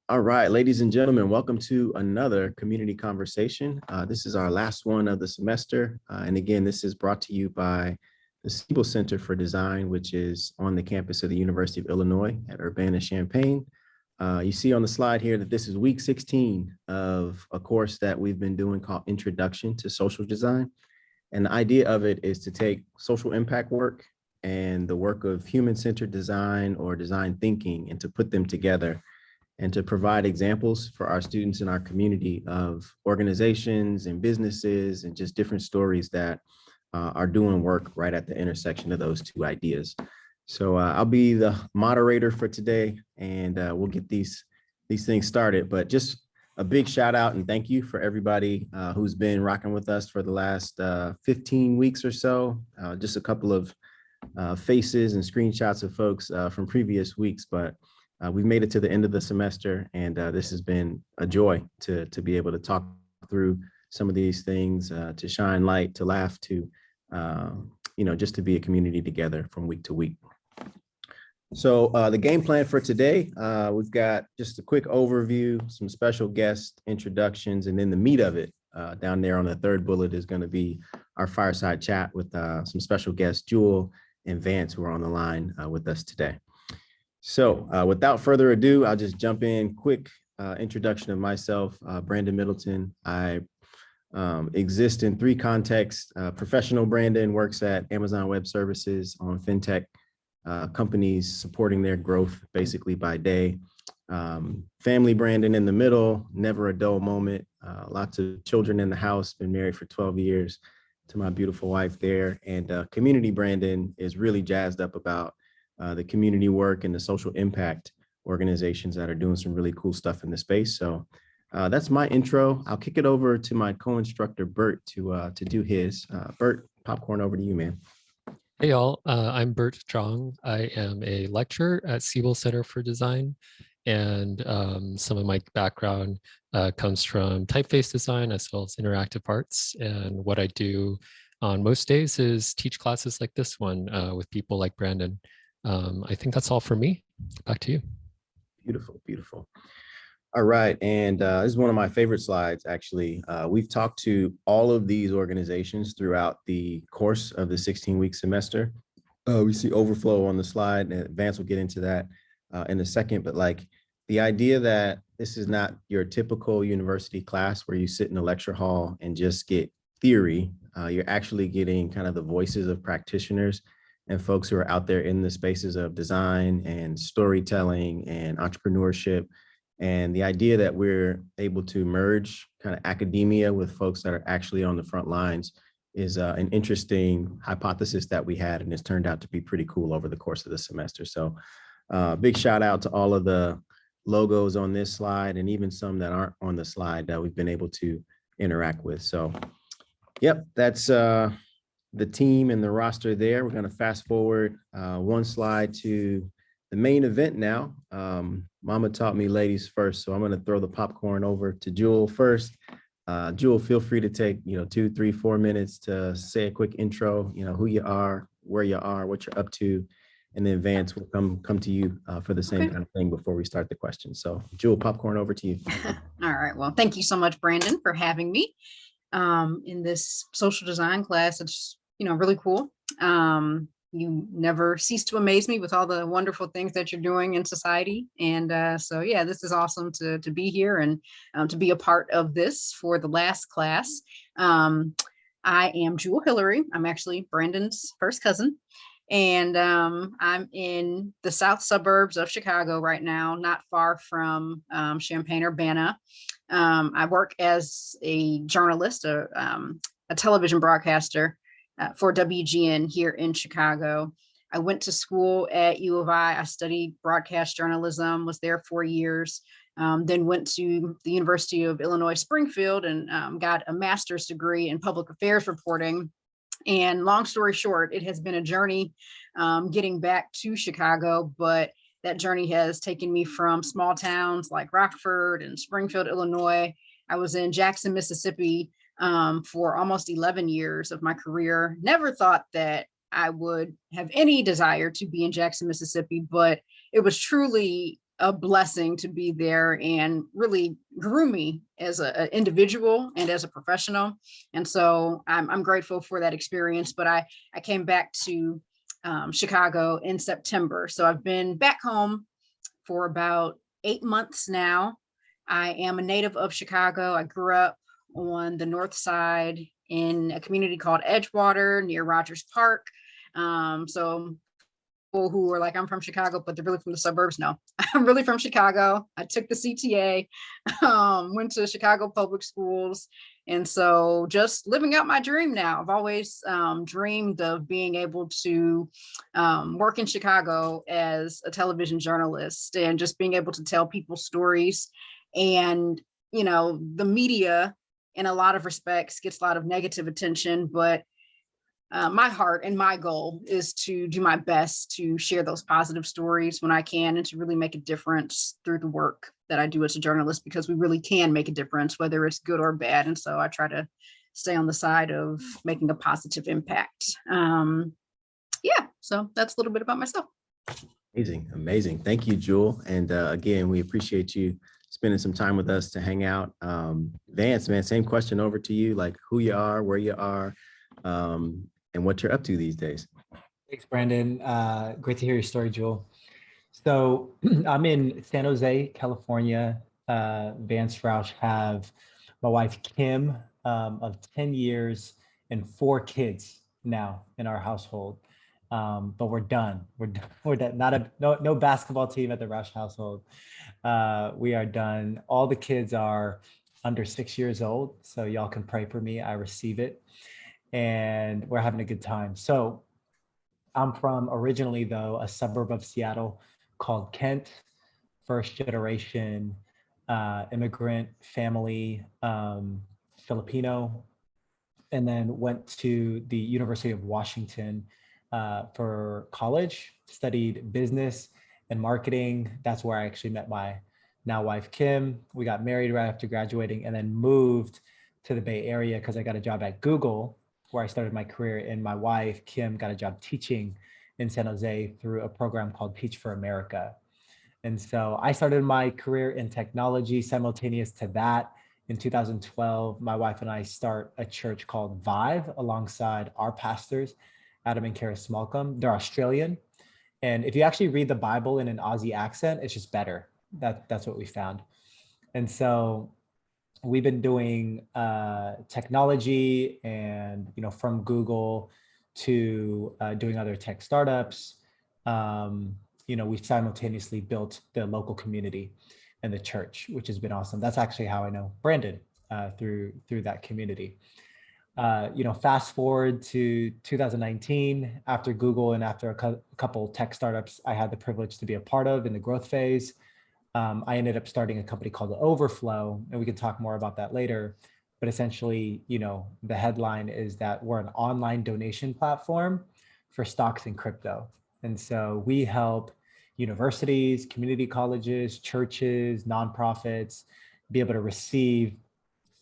All right, ladies and gentlemen, welcome to another community conversation. This is our last one of the semester. And again, this is brought to you by the Siebel Center for Design, which is on the campus of the University of Illinois at Urbana-Champaign. You see on the slide here that this is week 16 of a course that we've been doing called Introduction to Social Design. And the idea of it is to take social impact work and the work of human-centered design or design thinking and to put them together and to provide examples for our students in our community of organizations and businesses and just different stories that are doing work right at the intersection of those two ideas. So I'll be the moderator for today, and we'll get these things started. But just a big shout out and thank you for everybody who's been rocking with us for the last 15 weeks or so. Just a couple of faces and screenshots of folks from previous weeks, but we've made it to the end of the semester, and this has been a joy to be able to talk through some of these things, to shine light, to laugh, to just to be a community together from week to week. So the game plan for today, we've got just a quick overview, some special guest introductions, and then the meat of it down there on the third bullet is going to be our fireside chat with some special guests, Jewell and Vance, who are on the line with us today. So without further ado, I'll just jump in. Quick introduction of myself, Brandon Middleton. I exist in three contexts. Professional Brandon works at Amazon Web Services on fintech companies, supporting their growth basically by day. Family Brandon in the middle, never a dull moment. Lots of children in the house, been married for 12 years to my beautiful wife there. And community Brandon is really jazzed up about the community work and the social impact organizations that are doing some really cool stuff in the space. So that's my intro. I'll kick it over to my co-instructor, Bert, to do his. Bert, popcorn over to you, man. Hey, y'all. I'm Bert Strong. I am a lecturer at Siebel Center for Design. And some of my background comes from typeface design as well as interactive arts. And what I do on most days is teach classes like this one with people like Brandon. I think that's all for me. Back to you. Beautiful, beautiful. All right, and this is one of my favorite slides, actually. We've talked to all of these organizations throughout the course of the 16-week semester. We see overflow on the slide, and Vance will get into that in a second, but like the idea that this is not your typical university class where you sit in a lecture hall and just get theory. You're actually getting kind of the voices of practitioners and folks who are out there in the spaces of design and storytelling and entrepreneurship. And the idea that we're able to merge kind of academia with folks that are actually on the front lines is an interesting hypothesis that we had, and it's turned out to be pretty cool over the course of the semester. So big shout out to all of the logos on this slide and even some that aren't on the slide that we've been able to interact with. So yep, that's the team and the roster there. We're going to fast forward one slide to the main event now. Mama taught me ladies first, so I'm going to throw the popcorn over to Jewell first. Jewell, feel free to take 2, 3, 4 minutes to say a quick intro, who you are, where you are, what you're up to, and then Vance will come to you for the same kind of thing before we start the questions. So Jewell, popcorn over to you. All right, well, thank you so much, Brandon, for having me in this social design class. It's really cool. You never cease to amaze me with all the wonderful things that you're doing in society. And so, yeah, this is awesome to be here and to be a part of this for the last class. I am Jewell Hillery. I'm actually Brandon's first cousin. And I'm in the south suburbs of Chicago right now, not far from Champaign-Urbana. I work as a journalist, a television broadcaster for WGN here in Chicago. I went to school at U of I. I studied broadcast journalism, was there 4 years, then went to the University of Illinois Springfield and got a master's degree in public affairs reporting. And long story short, it has been a journey getting back to Chicago, but that journey has taken me from small towns like Rockford and Springfield, Illinois. I was in Jackson, Mississippi for almost 11 years of my career. Never thought that I would have any desire to be in Jackson, Mississippi, but it was truly a blessing to be there and really grew me as an individual and as a professional. And so I'm grateful for that experience. But I came back to Chicago in September. So I've been back home for about 8 months now. I am a native of Chicago. I grew up on the north side in a community called Edgewater near Rogers Park. So people who are like, I'm from Chicago, but they're really from the suburbs. No, I'm really from Chicago. I took the CTA, went to Chicago public schools. And so just living out my dream now. I've always dreamed of being able to work in Chicago as a television journalist and just being able to tell people stories. And, you know, the media in a lot of respects gets a lot of negative attention, but my heart and my goal is to do my best to share those positive stories when I can and to really make a difference through the work that I do as a journalist, because we really can make a difference, whether it's good or bad. And so I try to stay on the side of making a positive impact. Yeah, so that's a little bit about myself. Amazing, amazing. Thank you, Jewell. And again, we appreciate you spending some time with us to hang out. Vance, man, same question over to you, like who you are, where you are, and what you're up to these days. Thanks, Brandon. Great to hear your story, Jewell. So I'm in San Jose, California. Vance, Roush, have my wife, Kim, of 10 years and 4 kids now in our household. But we're done. We're done. No basketball team at the Roush household. We are done. All the kids are under 6 years old. So y'all can pray for me. I receive it. And we're having a good time. So I'm from originally, though, a suburb of Seattle called Kent, first generation immigrant family, Filipino, and then went to the University of Washington for college, studied business and marketing. That's where I actually met my now wife, Kim. We got married right after graduating and then moved to the Bay Area because I got a job at Google, where I started my career, and my wife, Kim, got a job teaching in San Jose through a program called Teach for America. And so I started my career in technology. Simultaneous to that, in 2012, my wife and I start a church called Vive alongside our pastors, Adam and Kara Smallcombe. They're Australian. And if you actually read the Bible in an Aussie accent, it's just better. That's what we found. And so we've been doing technology and, you know, from Google to doing other tech startups. You know, we've simultaneously built the local community and the church, which has been awesome. That's actually how I know Brandon through that community. You know, fast forward to 2019, after Google and after a couple tech startups I had the privilege to be a part of in the growth phase. I ended up starting a company called The Overflow, and we can talk more about that later. But essentially, you know, the headline is that we're an online donation platform for stocks and crypto. And so we help universities, community colleges, churches, nonprofits be able to receive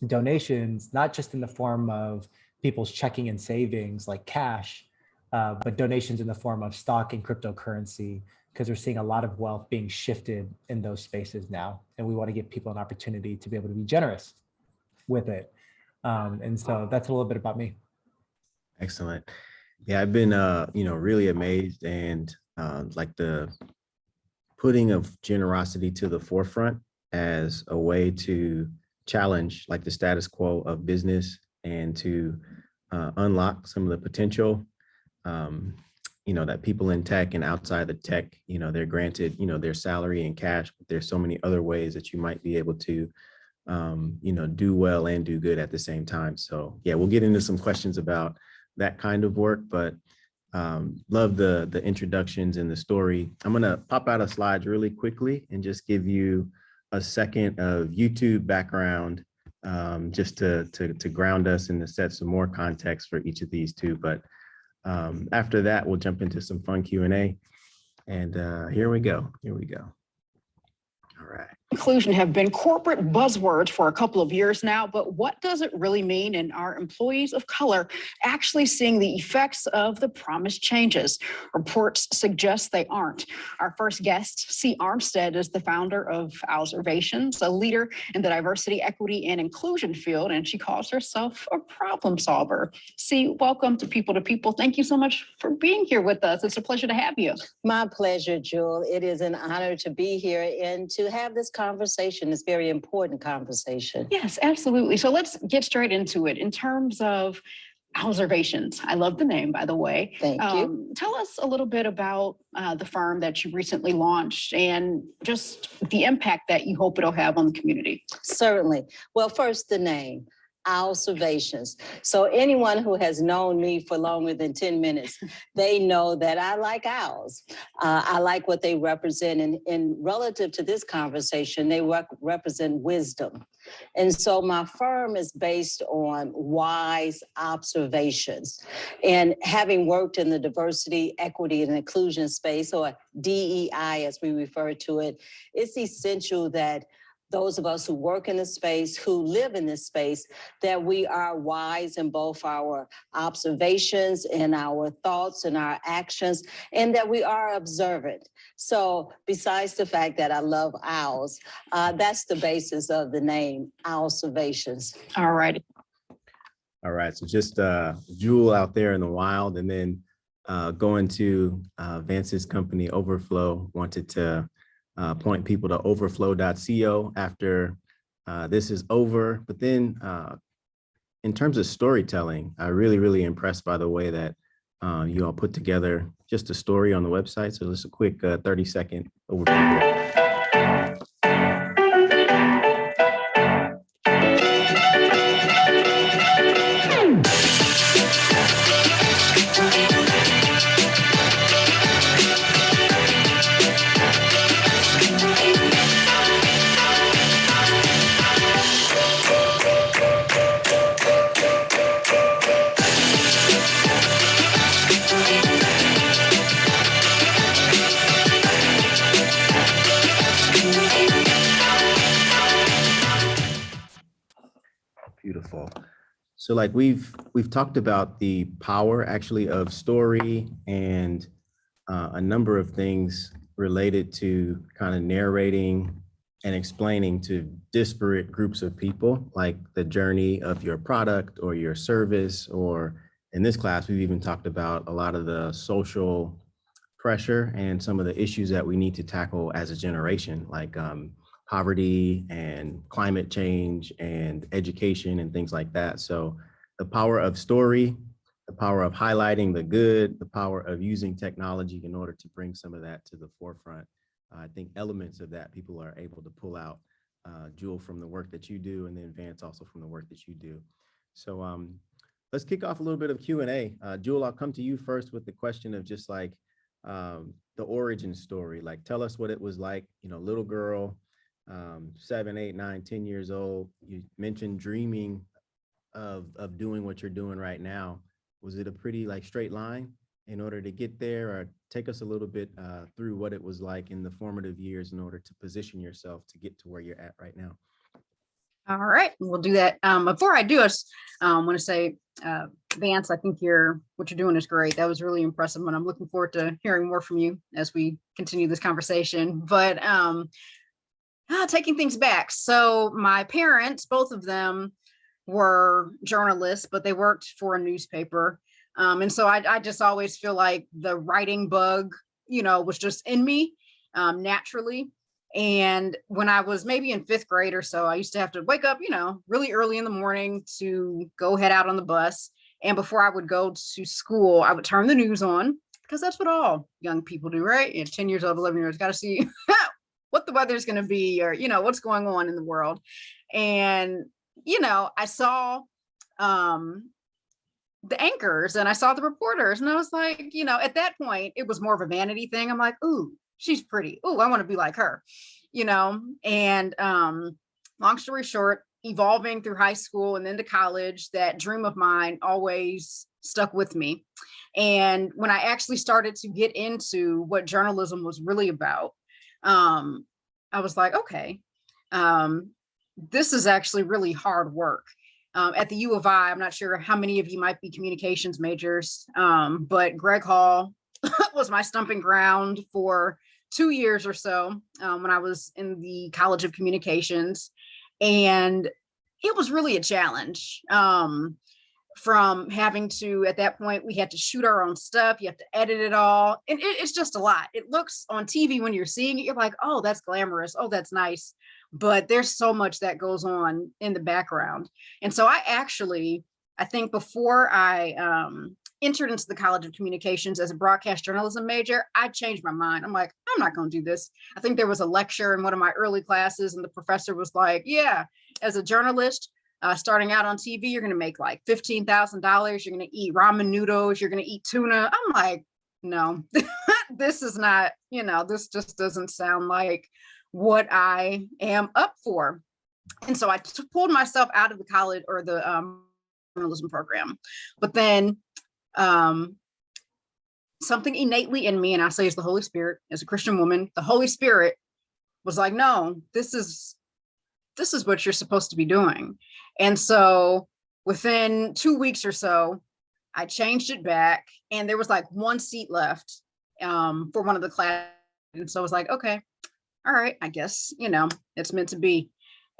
donations, not just in the form of people's checking and savings like cash, but donations in the form of stock and cryptocurrency, because we're seeing a lot of wealth being shifted in those spaces now. And we want to give people an opportunity to be able to be generous with it. And so that's a little bit about me. Excellent. Yeah, I've been, you know, really amazed and like the putting of generosity to the forefront as a way to challenge like the status quo of business and to unlock some of the potential, you know, that people in tech and outside the tech, you know, they're granted, you know, their salary and cash, but there's so many other ways that you might be able to, you know, do well and do good at the same time. So yeah, we'll get into some questions about that kind of work, but love the introductions and the story. I'm gonna pop out of slides really quickly and just give you a second of YouTube background, just to ground us and to set some more context for each of these two. But after that, we'll jump into some fun Q&A. And here we go. All right. inclusion have been corporate buzzwords for a couple of years now, but what does it really mean? And are employees of color actually seeing the effects of the promised changes? Reports suggest they aren't. Our first guest, C. Armstead, is the founder of Observations, a leader in the diversity, equity, and inclusion field, and she calls herself a problem solver. C, welcome to People to People. Thank you so much for being here with us. It's a pleasure to have you. My pleasure, Jewel. It is an honor to be here and to have this conversation. It's a very important conversation. Yes, absolutely. So let's get straight into it. In terms of Observations, I love the name, by the way. Thank you. Tell us a little bit about the firm that you recently launched and just the impact that you hope it'll have on the community. Certainly. Well, first, the name. Observations. So anyone who has known me for longer than 10 minutes, they know that I like owls. I like what they represent. And relative to this conversation, they represent wisdom. And so my firm is based on wise observations. And having worked in the diversity, equity, and inclusion space, or DEI as we refer to it, it's essential that those of us who work in this space, who live in this space, that we are wise in both our observations and our thoughts and our actions, and that we are observant. So besides the fact that I love owls, that's the basis of the name, Observations. All right. All right, so just Jewel out there in the wild, and then going to Vance's company, Overflow, wanted to point people to overflow.co after this is over. But then in terms of storytelling, I really impressed by the way that you all put together just a story on the website. So just a quick 30-second overview. Beautiful. So like we've talked about the power actually of story and a number of things related to kind of narrating and explaining to disparate groups of people, like the journey of your product or your service, or in this class, we've even talked about a lot of the social pressure and some of the issues that we need to tackle as a generation, like poverty and climate change and education and things like that. So the power of story, the power of highlighting the good, the power of using technology in order to bring some of that to the forefront. I think elements of that people are able to pull out, Jewel, from the work that you do, and then Vance also from the work that you do. So let's kick off a little bit of Q&A. Jewel, I'll come to you first with the question of just like the origin story. Like, tell us what it was like, you know, little girl, 7, 8, 9, 10 years old. You mentioned dreaming of doing what you're doing right now. Was it a pretty like straight line in order to get there, or take us a little bit through what it was like in the formative years in order to position yourself to get to where you're at right now? All right, we'll do that. Before I do, I just want to say, Vance, I think what you're doing is great. That was really impressive, and I'm looking forward to hearing more from you as we continue this conversation. But taking things back. So my parents, both of them, were journalists, but they worked for a newspaper. And so I just always feel like the writing bug, was just in me naturally. And when I was maybe in 5th grade or so, I used to have to wake up, really early in the morning to go head out on the bus. And before I would go to school, I would turn the news on, because that's what all young people do, right? 10 years old, 11 years, got to see what the weather's going to be, or, what's going on in the world. And, I saw the anchors and I saw the reporters, and I was like, at that point, it was more of a vanity thing. I'm like, ooh, she's pretty. Ooh, I want to be like her, and long story short, evolving through high school and then to college, that dream of mine always stuck with me. And when I actually started to get into what journalism was really about, I was like, okay, this is actually really hard work. At the U of I, I'm not sure how many of you might be communications majors, but Greg Hall was my stumping ground for 2 years or so when I was in the College of Communications. And it was really a challenge. From having to, at that point, we had to shoot our own stuff. You have to edit it all. And it's just a lot. It looks on TV when you're seeing it, you're like, oh, that's glamorous. Oh, that's nice. But there's so much that goes on in the background. And so I think before I entered into the College of Communications as a broadcast journalism major, I changed my mind. I'm like, I'm not going to do this. I think there was a lecture in one of my early classes and the professor was like, yeah, as a journalist, starting out on TV, you're going to make like $15,000. You're going to eat ramen noodles. You're going to eat tuna. I'm like, no, this is not, this just doesn't sound like what I am up for. And so I pulled myself out of the college or the journalism program. But then something innately in me, and I say it's the Holy Spirit, as a Christian woman, the Holy Spirit was like, no, this is what you're supposed to be doing. And so within 2 weeks or so, I changed it back and there was like one seat left for one of the classes. And so I was like, okay, all right, I guess, it's meant to be.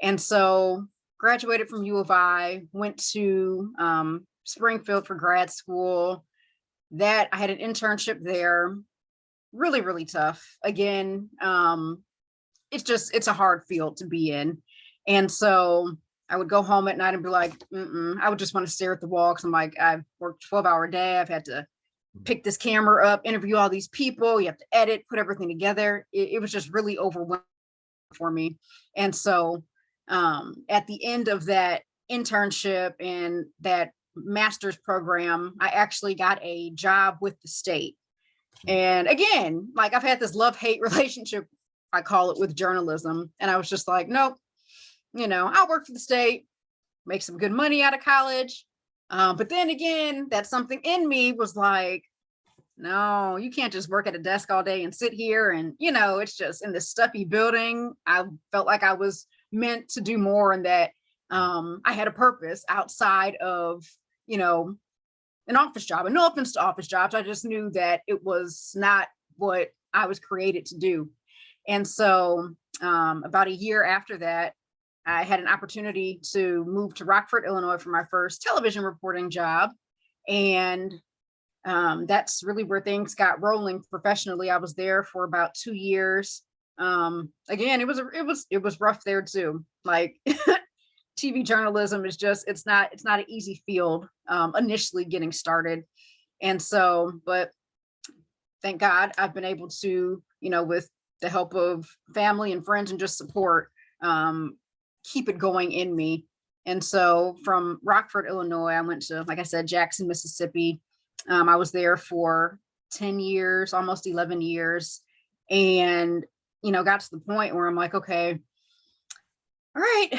And so graduated from U of I, went to Springfield for grad school. That I had an internship there, really, really tough. Again, it's a hard field to be in. And so I would go home at night and be like, I would just want to stare at the wall because I'm like, I've worked a 12-hour day. I've had to pick this camera up, interview all these people. You have to edit, put everything together. It was just really overwhelming for me. And so at the end of that internship and that master's program, I actually got a job with the state. And again, like I've had this love-hate relationship, I call it, with journalism. And I was just like, nope. I'll work for the state, make some good money out of college. But then again, that something in me was like, no, you can't just work at a desk all day and sit here. And, it's just in this stuffy building. I felt like I was meant to do more and that I had a purpose outside of, an office job. And no offense to office jobs. I just knew that it was not what I was created to do. And so about a year after that, I had an opportunity to move to Rockford, Illinois for my first television reporting job. And that's really where things got rolling professionally. I was there for about 2 years. Again, it was rough there too. Like TV journalism is just, it's not an easy field initially getting started. And so, but thank God I've been able to, with the help of family and friends and just support, keep it going in me. And so from Rockford, Illinois, I went to, like I said, Jackson, Mississippi. I was there for 10 years, almost 11 years. And, got to the point where I'm like, okay, all right,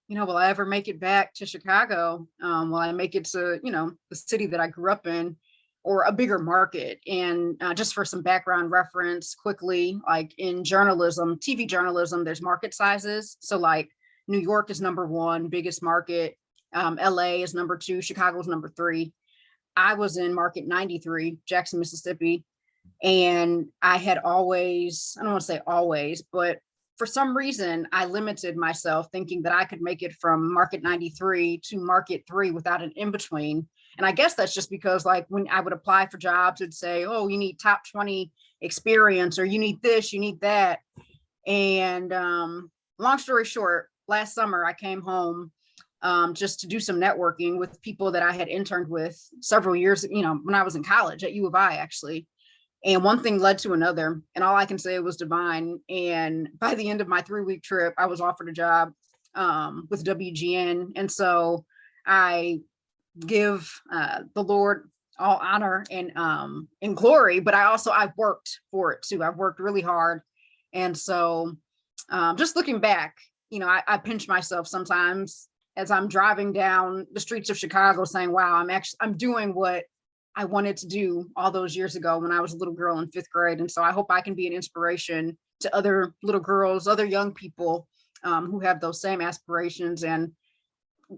will I ever make it back to Chicago? Will I make it to, the city that I grew up in or a bigger market? And just for some background reference quickly, like in journalism, TV journalism, there's market sizes. So like New York is number 1, biggest market. LA is number 2, Chicago is number 3. I was in market 93, Jackson, Mississippi. And I had always, I don't want to say always, but for some reason, I limited myself thinking that I could make it from market 93 to market 3 without an in-between. And I guess that's just because like when I would apply for jobs, it'd say, oh, you need top 20 experience, or you need this, you need that. And long story short, last summer I came home just to do some networking with people that I had interned with several years, when I was in college at U of I actually. And one thing led to another, and all I can say was divine. And by the end of my 3-week trip, I was offered a job with WGN. And so I give the Lord all honor and glory, but I've worked for it too. I've worked really hard. And so just looking back, I pinch myself sometimes as I'm driving down the streets of Chicago saying, wow, I'm doing what I wanted to do all those years ago when I was a little girl in 5th grade. And so I hope I can be an inspiration to other little girls, other young people who have those same aspirations. And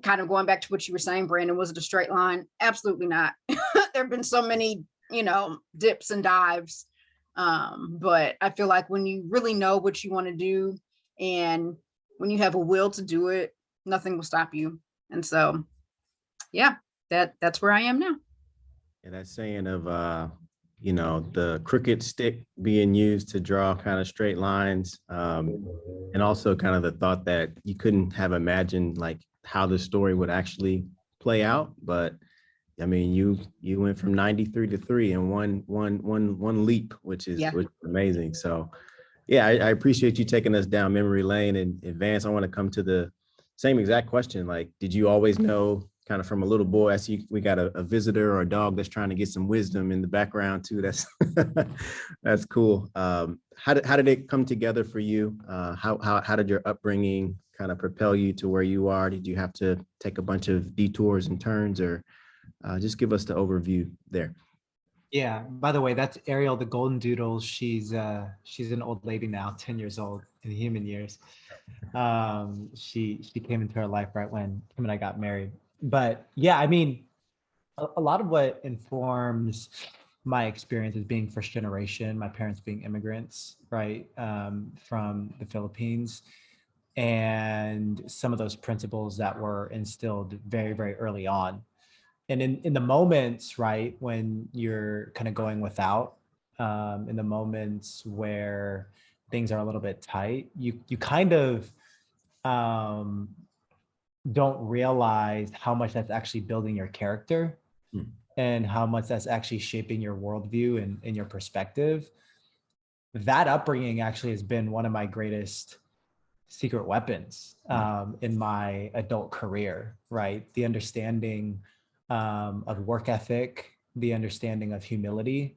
kind of going back to what you were saying, Brandon, was it a straight line? Absolutely not. There have been so many, dips and dives. But I feel like when you really know what you want to do and when you have a will to do it, nothing will stop you. And so, yeah, that's where I am now. And that saying of, the crooked stick being used to draw kind of straight lines. And also kind of the thought that you couldn't have imagined like how the story would actually play out. But I mean, you went from 93 to 3 in one leap, which is amazing. So yeah, I appreciate you taking us down memory lane. And Vance, I want to come to the same exact question. Like, did you always know kind of from a little boy? I see we got a visitor or a dog that's trying to get some wisdom in the background too. That's cool. How did it come together for you? How did your upbringing kind of propel you to where you are? Did you have to take a bunch of detours and turns, or just give us the overview there? Yeah, by the way, that's Ariel, the golden doodle. She's an old lady now, 10 years old in human years. She came into our life right when Kim and I got married. But yeah, I mean, a lot of what informs my experience is being first generation, my parents being immigrants, right, from the Philippines, and some of those principles that were instilled very, very early on. And in the moments, right, when you're kind of going without, in the moments where things are a little bit tight, you kind of don't realize how much that's actually building your character and how much that's actually shaping your worldview and your perspective. That upbringing actually has been one of my greatest secret weapons in my adult career, right? The understanding of work ethic, the understanding of humility,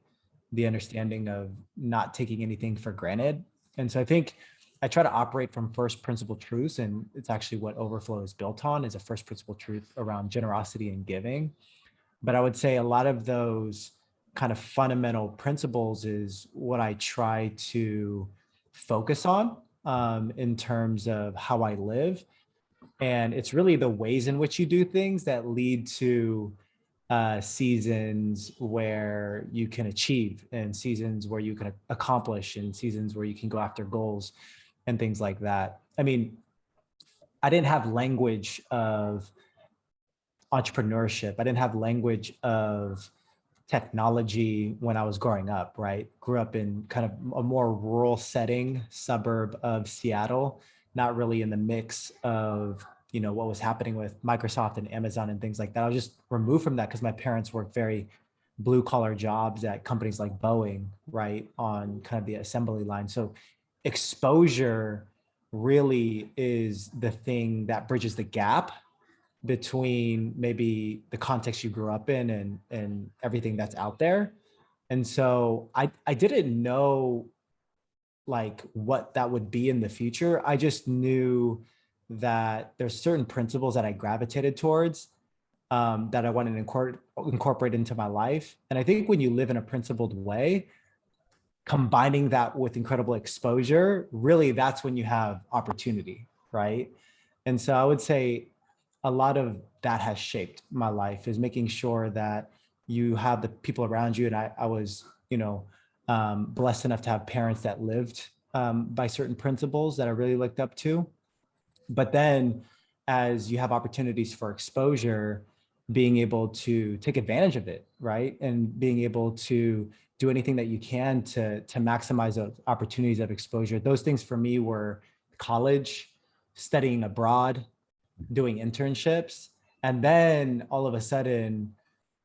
the understanding of not taking anything for granted. And so I think I try to operate from first principle truths, and it's actually what Overflow is built on, is a first principle truth around generosity and giving. But I would say a lot of those kind of fundamental principles is what I try to focus on in terms of how I live. And it's really the ways in which you do things that lead to seasons where you can achieve, and seasons where you can accomplish, and seasons where you can go after goals and things like that. I mean, I didn't have language of entrepreneurship. I didn't have language of technology when I was growing up, right? Grew up in kind of a more rural setting, suburb of Seattle, not really in the mix of, what was happening with Microsoft and Amazon and things like that. I was just removed from that because my parents worked very blue collar jobs at companies like Boeing, right? On kind of the assembly line. So exposure really is the thing that bridges the gap between maybe the context you grew up in and everything that's out there. And so I didn't know like what that would be in the future. I just knew that there's certain principles that I gravitated towards that I wanted to incorporate into my life. And I think when you live in a principled way, combining that with incredible exposure, really that's when you have opportunity, right? And so I would say a lot of that has shaped my life, is making sure that you have the people around you. And I was, blessed enough to have parents that lived by certain principles that I really looked up to. But then as you have opportunities for exposure, being able to take advantage of it, right? And being able to do anything that you can to maximize those opportunities of exposure. Those things for me were college, studying abroad, doing internships. And then all of a sudden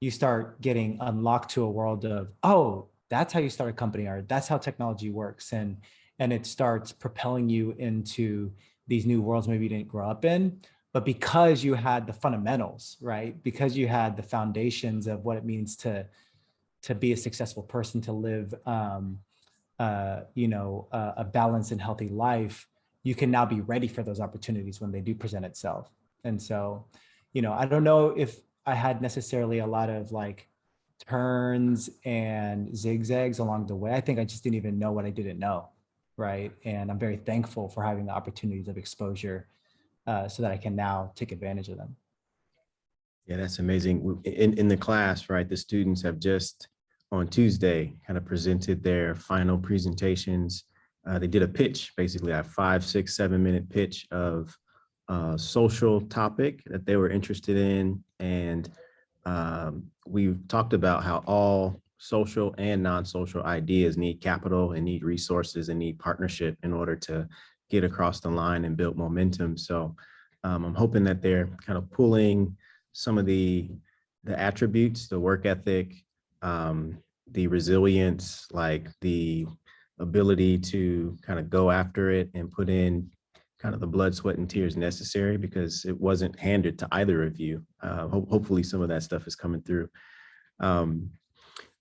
you start getting unlocked to a world of, oh, that's how you start a company, or that's how technology works. And it starts propelling you into these new worlds maybe you didn't grow up in. But because you had the fundamentals, right? Because you had the foundations of what it means to be a successful person, to live a balanced and healthy life, you can now be ready for those opportunities when they do present itself. And so, I don't know if I had necessarily a lot of like turns and zigzags along the way. I think I just didn't even know what I didn't know. right? And I'm very thankful for having the opportunities of exposure so that I can now take advantage of them. Yeah, that's amazing. In the class, right, the students have just on Tuesday kind of presented their final presentations. They did a pitch, basically a 5, 6, 7 minute pitch of a social topic that they were interested in. And we've talked about how all social and non-social ideas need capital and need resources and need partnership in order to get across the line and build momentum. So I'm hoping that they're kind of pulling some of the attributes, the work ethic, the resilience, like the ability to kind of go after it and put in kind of the blood, sweat, and tears necessary, because it wasn't handed to either of you. Hopefully some of that stuff is coming through.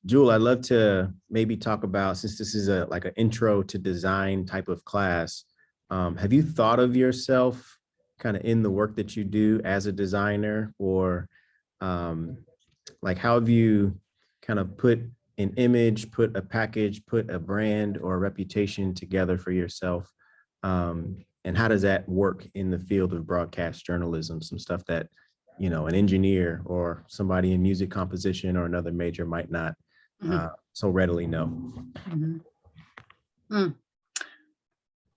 Jewell, I'd love to maybe talk about, since this is like an intro to design type of class, have you thought of yourself kind of in the work that you do as a designer, or like how have you kind of put an image, put a package, put a brand or a reputation together for yourself? And how does that work in the field of broadcast journalism? Some stuff that, you know, an engineer or somebody in music composition or another major might not so readily know.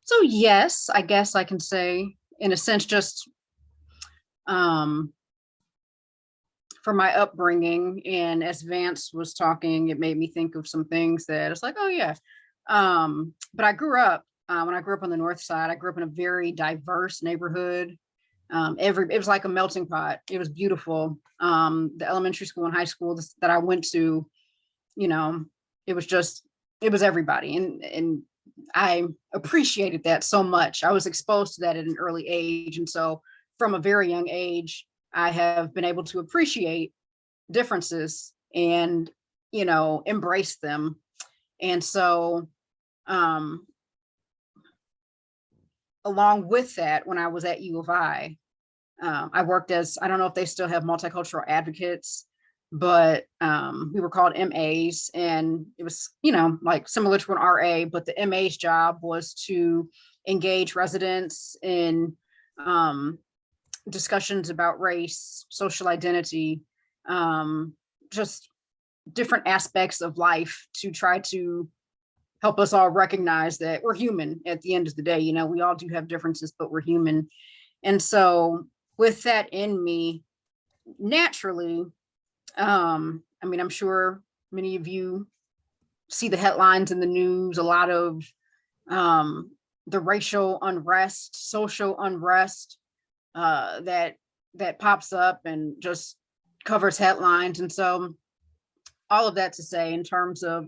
So yes, I guess I can say, in a sense, just for my upbringing, and as Vance was talking, it made me think of some things that it's like, oh yeah. But I grew up, when I grew up on the North Side, I grew up in a very diverse neighborhood. It was like a melting pot. It was beautiful. The elementary school and high school that I went to, you know, it was everybody. And I appreciated that so much. I was exposed to that at an early age. And so from a very young age, I have been able to appreciate differences and, you know, embrace them. And so, along with that, when I was at U of I worked as, I don't know if they still have multicultural advocates, but we were called MAs, and it was, you know, like similar to an RA, but the MA's job was to engage residents in discussions about race, social identity, just different aspects of life, to try to help us all recognize that we're human at the end of the day. You know, we all do have differences, but we're human. And so with that in me, naturally, I mean, I'm sure many of you see the headlines in the news, a lot of the racial unrest, social unrest that pops up and just covers headlines. And so all of that to say, in terms of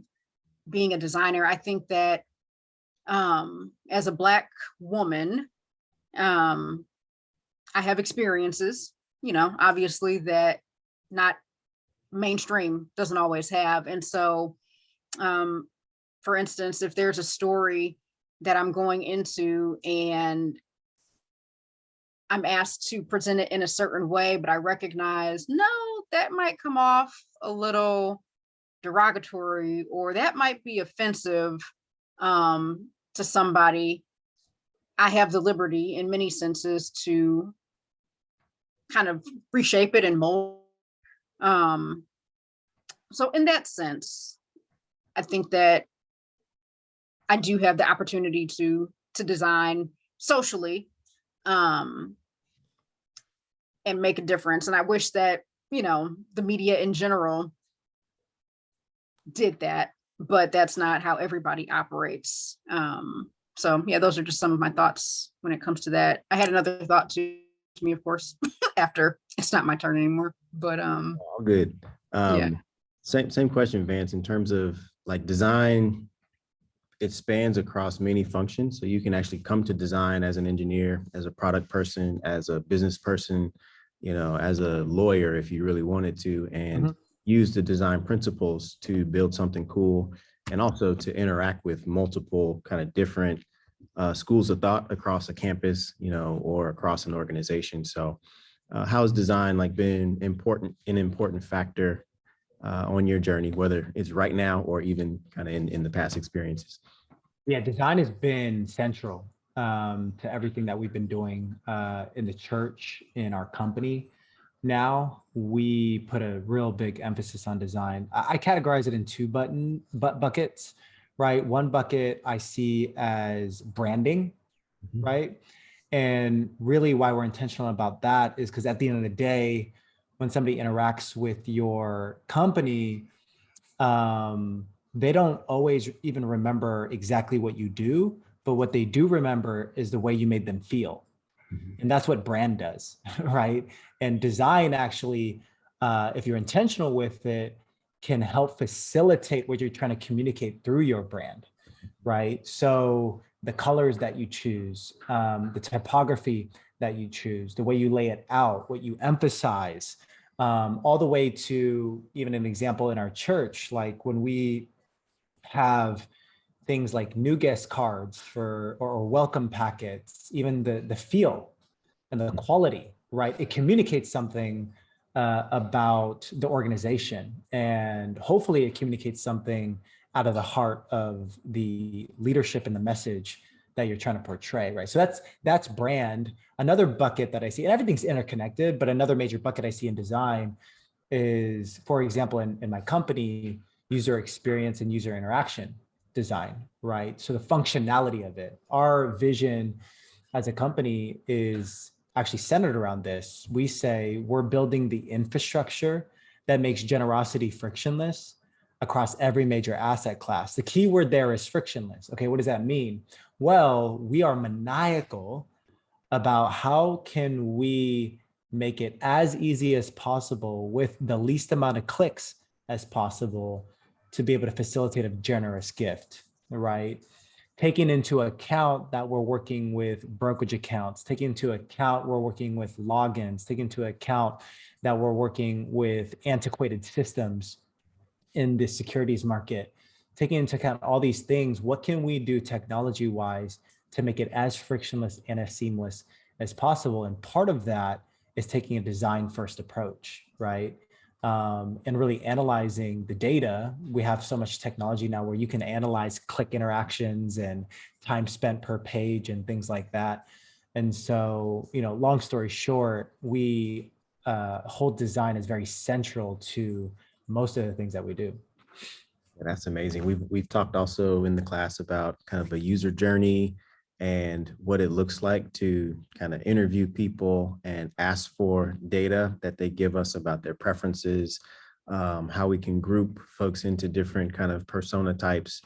being a designer, I think that as a Black woman, I have experiences, you know, obviously that not mainstream doesn't always have. And so, for instance, if there's a story that I'm going into and I'm asked to present it in a certain way, but I recognize, no, that might come off a little derogatory, or that might be offensive to somebody, I have the liberty in many senses to kind of reshape it and mold. So in that sense, I think that I do have the opportunity to design socially and make a difference. And I wish that, you know, the media in general did that, but that's not how everybody operates. So yeah, those are just some of my thoughts when it comes to that. I had another thought to me, of course, after. It's not my turn anymore, but all good. Yeah. Same question, Vance, in terms of like design, it spans across many functions. So you can actually come to design as an engineer, as a product person, as a business person, you know, as a lawyer, if you really wanted to, and use the design principles to build something cool, and also to interact with multiple kind of different schools of thought across a campus, you know, or across an organization. So how has design like been an important factor on your journey, whether it's right now or even kind of in the past experiences? Yeah, design has been central to everything that we've been doing in the church, in our company. Now we put a real big emphasis on design. I categorize it in two buckets, right? One bucket I see as branding, right? And really why we're intentional about that is because at the end of the day, when somebody interacts with your company, they don't always even remember exactly what you do, but what they do remember is the way you made them feel. And that's what brand does, right? And design actually, if you're intentional with it, can help facilitate what you're trying to communicate through your brand, right? So the colors that you choose, the typography that you choose, the way you lay it out, what you emphasize, all the way to even an example in our church, like when we have things like new guest cards or welcome packets, even the feel and the quality, right? It communicates something about the organization, and hopefully it communicates something out of the heart of the leadership and the message that you're trying to portray, right? So that's brand. Another bucket that I see, and everything's interconnected, but another major bucket I see in design is, for example, in my company, user experience and user interaction design, right? So the functionality of it. Our vision as a company is actually centered around this. We say we're building the infrastructure that makes generosity frictionless across every major asset class. The key word there is frictionless. Okay, what does that mean? Well, we are maniacal about how can we make it as easy as possible with the least amount of clicks as possible to be able to facilitate a generous gift, right? Taking into account that we're working with brokerage accounts, taking into account we're working with logins, taking into account that we're working with antiquated systems in the securities market, taking into account all these things, what can we do technology-wise to make it as frictionless and as seamless as possible? And part of that is taking a design-first approach, right? And really analyzing the data. We have so much technology now where you can analyze click interactions and time spent per page and things like that. And so, long story short, we hold design as very central to most of the things that we do. Yeah, that's amazing. We've talked also in the class about kind of a user journey and what it looks like to kind of interview people and ask for data that they give us about their preferences, how we can group folks into different kind of persona types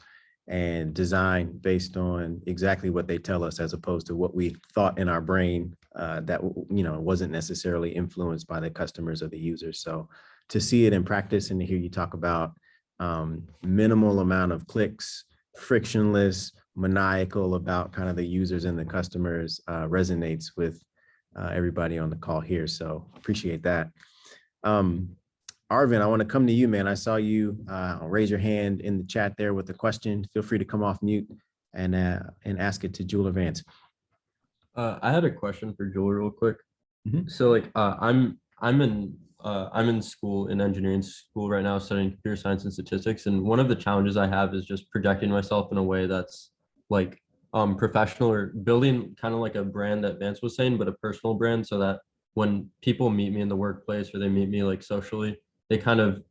and design based on exactly what they tell us, as opposed to what we thought in our brain that wasn't necessarily influenced by the customers or the users. So to see it in practice and to hear you talk about minimal amount of clicks, frictionless, maniacal about kind of the users and the customers resonates with everybody on the call here. So appreciate that. Arvin, I want to come to you, man. I saw you raise your hand in the chat there with a question. Feel free to come off mute and ask it to Jewell or Vance. I had a question for Jewell real quick. Mhm. So like I'm in school, in engineering school right now, studying computer science and statistics. And one of the challenges I have is just projecting myself in a way that's like professional, or building kind of like a brand that Vance was saying, but a personal brand, so that when people meet me in the workplace or they meet me like socially, they kind of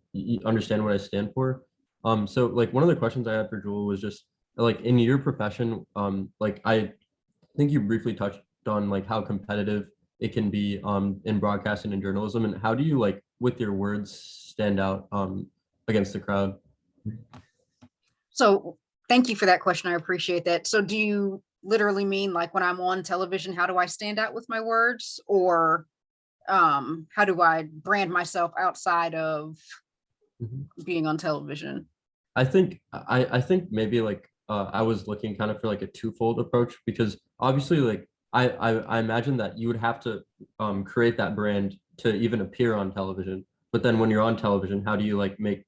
understand what I stand for. So like one of the questions I had for Jewell was just like, in your profession, like I think you briefly touched on like how competitive it can be in broadcasting and journalism, and how do you, like, with your words, stand out against the crowd? So thank you for that question. I appreciate that. So do you literally mean like when I'm on television, how do I stand out with my words, or how do I brand myself outside of being on television? I think maybe like I was looking kind of for like a twofold approach, because obviously like I imagine that you would have to create that brand to even appear on television. But then when you're on television, how do you like make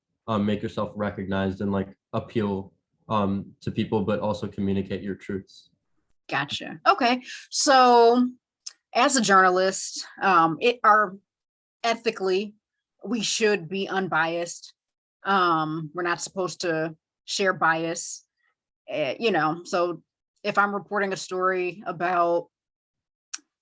yourself recognized and like appeal to people, but also communicate your truths? Gotcha. Okay. So as a journalist, ethically, we should be unbiased. We're not supposed to share bias. You know, so if I'm reporting a story about,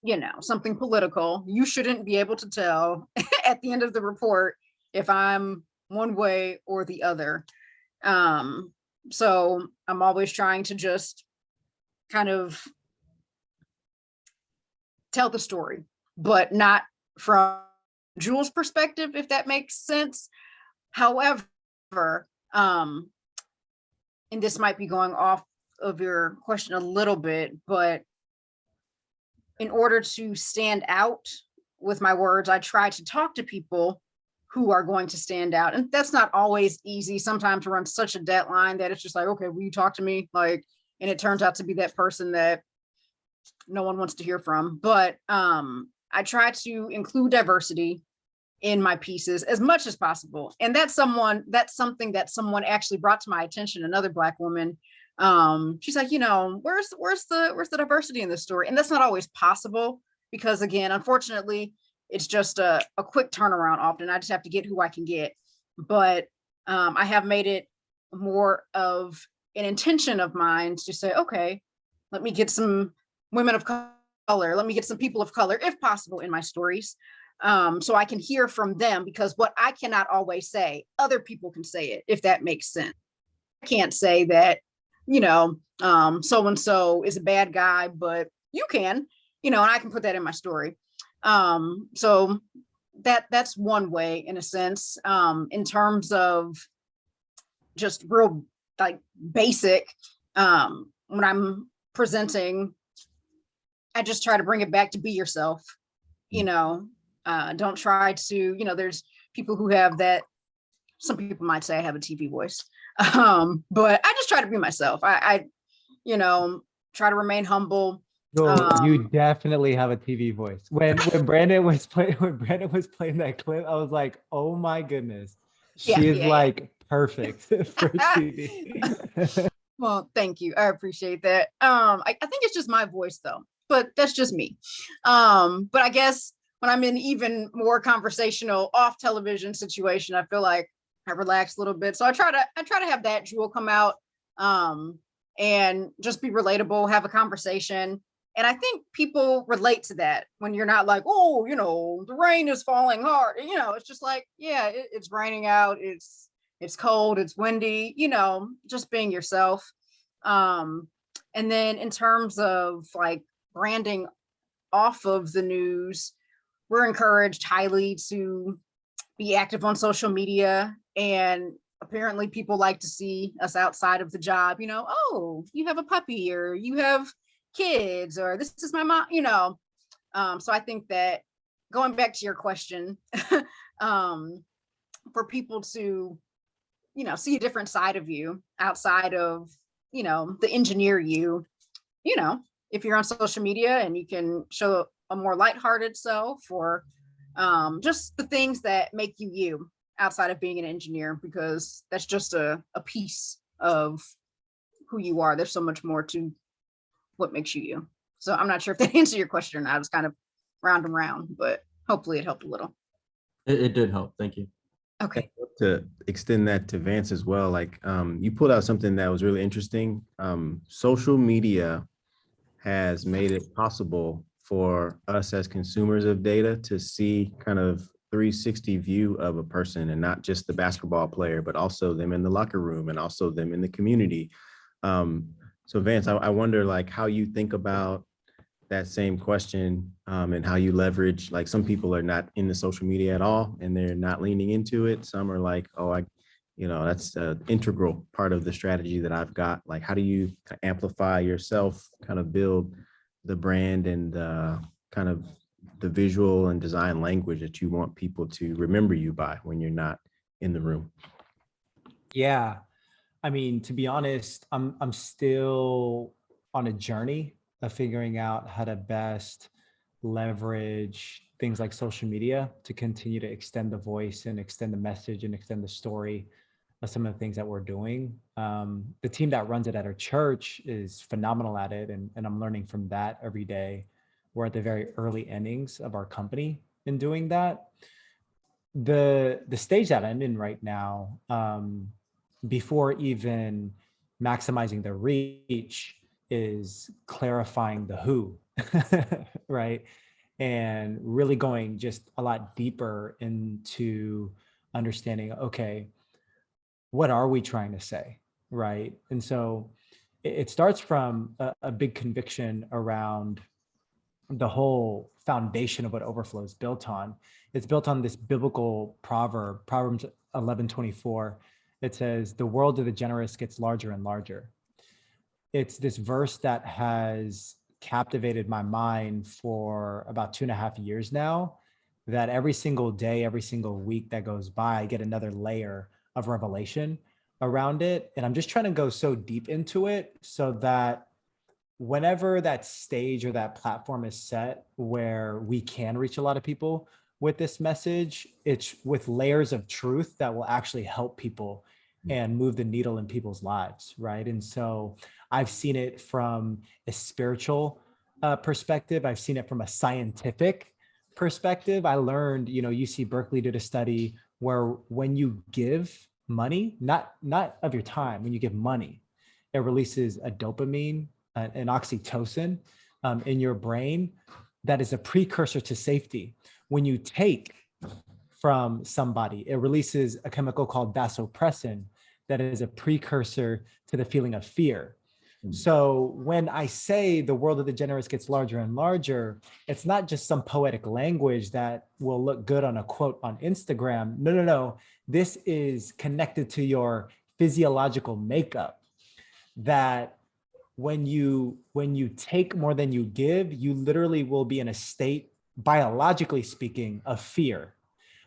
you know, something political, you shouldn't be able to tell at the end of the report if I'm one way or the other. So I'm always trying to just kind of tell the story, but not from Jewell's perspective, if that makes sense. However, and this might be going off of your question a little bit, but in order to stand out with my words, I try to talk to people who are going to stand out. And that's not always easy. Sometimes we're on such a deadline that it's just like, okay, will you talk to me? Like, and it turns out to be that person that no one wants to hear from. But I try to include diversity in my pieces as much as possible. And that's something that someone actually brought to my attention, another Black woman. She's like, you know, where's the diversity in this story? And that's not always possible because, again, unfortunately, it's just a quick turnaround. Often I just have to get who I can get. But I have made it more of an intention of mine to say, okay, let me get some women of color, let me get some people of color, if possible, in my stories. So I can hear from them, because what I cannot always say, other people can say it, if that makes sense. I can't say that, you know, so-and-so is a bad guy, but you can, you know, and I can put that in my story. So that's one way, in a sense. In terms of just real, like, basic, when I'm presenting, I just try to bring it back to be yourself, you know. Don't try to, you know, there's people who have that, some people might say I have a TV voice, but I just try to be myself. I you know, try to remain humble. You definitely have a TV voice. When Brandon was playing that clip, I was like, oh my goodness, she is like perfect for TV. Well, thank you. I appreciate that. I think it's just my voice though, but that's just me. But I guess when I'm in even more conversational off television situation, I feel like I relax a little bit. So I try to have that Jewell come out, and just be relatable, have a conversation. And I think people relate to that when you're not like, oh, you know, the rain is falling hard. You know, it's just like, yeah, it's raining out. It's cold. It's windy, you know, just being yourself. And then in terms of like branding off of the news, we're encouraged highly to be active on social media. And apparently people like to see us outside of the job, you know, oh, you have a puppy, or you have kids, or this is my mom, you know. So I think that, going back to your question, for people to, you know, see a different side of you outside of, you know, the engineer you know, if you're on social media and you can show a more lighthearted self, or just the things that make you you outside of being an engineer, because that's just a piece of who you are. There's so much more to what makes you you. So I'm not sure if that answered your question or not. I was kind of round and round, but hopefully it helped a little. It did help. Thank you. Okay. To extend that to Vance as well, like you pulled out something that was really interesting. Social media has made it possible for us as consumers of data to see kind of 360 view of a person, and not just the basketball player, but also them in the locker room and also them in the community. So Vance, I wonder like how you think about that same question, and how you leverage, like some people are not in the social media at all and they're not leaning into it. Some are like, oh, you know, that's an integral part of the strategy that I've got. Like, how do you amplify yourself, kind of build the brand and kind of the visual and design language that you want people to remember you by when you're not in the room? Yeah, I mean, to be honest, I'm still on a journey of figuring out how to best leverage things like social media to continue to extend the voice and extend the message and extend the story of some of the things that we're doing. The team that runs it at our church is phenomenal at it, and I'm learning from that every day. We're at the very early innings of our company in doing that. The stage that I'm in right now, before even maximizing the reach is clarifying the who, right? And really going just a lot deeper into understanding, okay, what are we trying to say, right? And so it starts from a big conviction around the whole foundation of what overflow is built on. It's built on this biblical proverb, Proverbs 11:24. It says, the world of the generous gets larger and larger. It's this verse that has captivated my mind for about 2.5 years now, that every single day, every single week that goes by, I get another layer of revelation around it. And I'm just trying to go so deep into it so that whenever that stage or that platform is set where we can reach a lot of people with this message, it's with layers of truth that will actually help people and move the needle in people's lives, right? And so I've seen it from a spiritual perspective. I've seen it from a scientific perspective. I learned, UC Berkeley did a study where when you give money, not of your time, when you give money, it releases a dopamine, an oxytocin in your brain that is a precursor to safety. When you take from somebody, it releases a chemical called vasopressin that is a precursor to the feeling of fear. So when I say the world of the generous gets larger and larger, it's not just some poetic language that will look good on a quote on Instagram. No. This is connected to your physiological makeup, that when you take more than you give, you literally will be in a state, biologically speaking, of fear.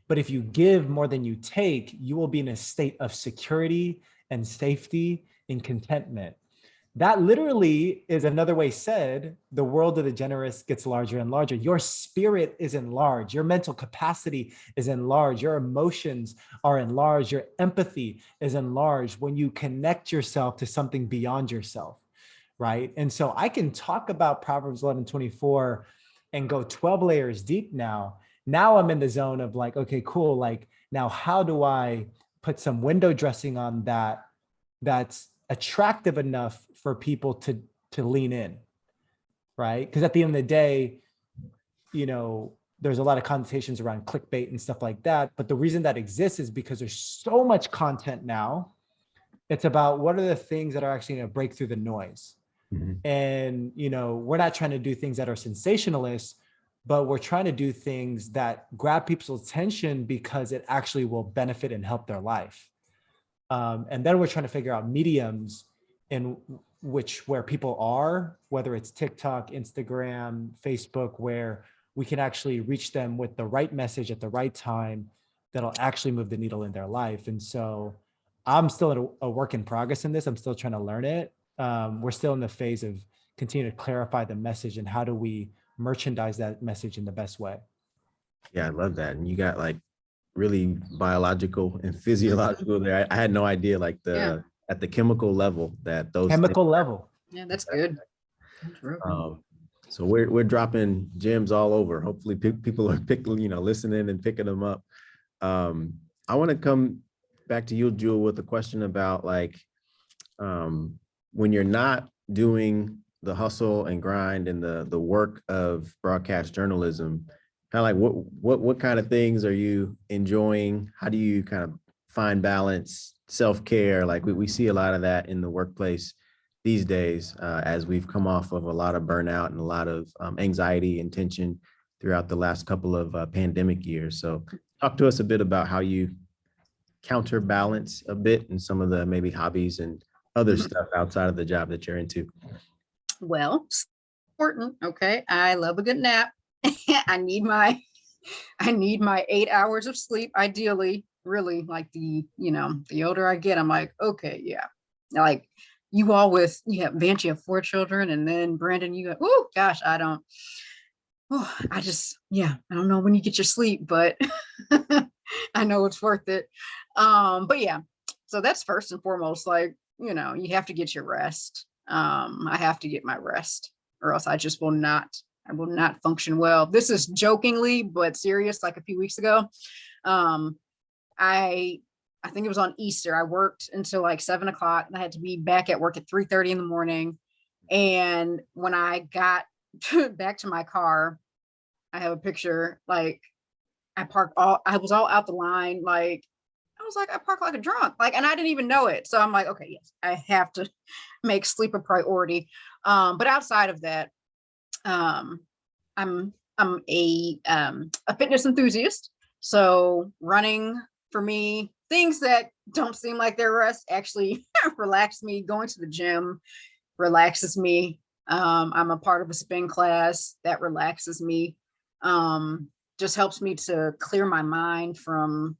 But if you give more than you take, you will be in a state of security and safety and contentment. That literally is another way said, the world of the generous gets larger and larger. Your spirit is enlarged. Your mental capacity is enlarged. Your emotions are enlarged. Your empathy is enlarged when you connect yourself to something beyond yourself, right? And so I can talk about Proverbs 11:24 and go 12 layers deep now. Now I'm in the zone of like, okay, cool. Like, now how do I put some window dressing on that that's attractive enough for people to lean in, right? Because at the end of the day, there's a lot of connotations around clickbait and stuff like that. But the reason that exists is because there's so much content now. It's about what are the things that are actually going to break through the noise. Mm-hmm. And, we're not trying to do things that are sensationalist, but we're trying to do things that grab people's attention because it actually will benefit and help their life. And then we're trying to figure out mediums in where people are, whether it's TikTok, Instagram, Facebook, where we can actually reach them with the right message at the right time that'll actually move the needle in their life. And so I'm still in a work in progress in this. I'm still trying to learn it. We're still in the phase of continuing to clarify the message and how do we merchandise that message in the best way. Yeah, I love that. And you got like really biological and physiological there. I had no idea at the chemical level that those level. Yeah, that's good. So we're dropping gems all over. Hopefully people are listening and picking them up. I want to come back to you, Jewell, with a question about when you're not doing the hustle and grind and the work of broadcast journalism, kind of what kind of things are you enjoying? How do you kind of find balance, self-care? Like we see a lot of that in the workplace these days, as we've come off of a lot of burnout and a lot of anxiety and tension throughout the last couple of pandemic years. So talk to us a bit about how you counterbalance a bit and some of the maybe hobbies and other stuff outside of the job that you're into. Well, important. Okay. I love a good nap. I need my 8 hours of sleep, ideally. Really, like the older I get, I'm like, okay, yeah. Like you have Vance, you have 4 children, and then Brandon, you have, oh gosh, I don't know when you get your sleep, but I know it's worth it. But yeah, so that's first and foremost, like, you have to get your rest. I have to get my rest or else I will not function well. This is jokingly, but serious. Like a few weeks ago, I I think it was on Easter. I worked until like 7 o'clock and I had to be back at work at 3:30 in the morning. And when I got back to my car, I have a picture, like I was all out the line. Like, I was like, I parked like a drunk, like, and I didn't even know it. So I'm like, okay, yes, I have to make sleep a priority. But outside of that, um, I'm a fitness enthusiast. So running for me, things that don't seem like they're rest actually relax me. Going to the gym relaxes me. I'm a part of a spin class that relaxes me. Just helps me to clear my mind from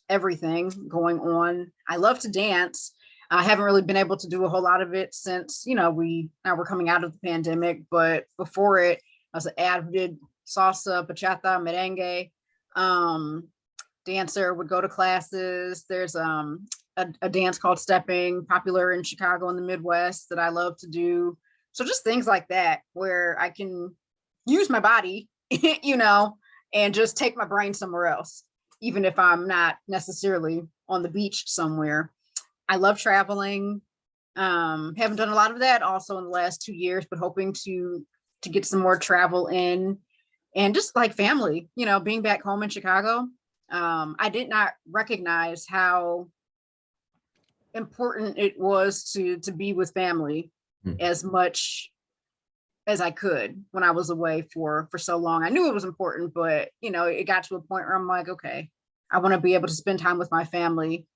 everything going on. I love to dance. I haven't really been able to do a whole lot of it since, we're coming out of the pandemic, but before it, I was an avid salsa, bachata, merengue dancer, would go to classes. There's a dance called stepping, popular in Chicago and the Midwest, that I love to do. So just things like that where I can use my body, and just take my brain somewhere else, even if I'm not necessarily on the beach somewhere. I love traveling. Haven't done a lot of that also in the last 2 years, but hoping to get some more travel in, and just like family, being back home in Chicago. I did not recognize how important it was to be with family as much as I could when I was away for so long. I knew it was important, but it got to a point where I'm like, okay, I want to be able to spend time with my family,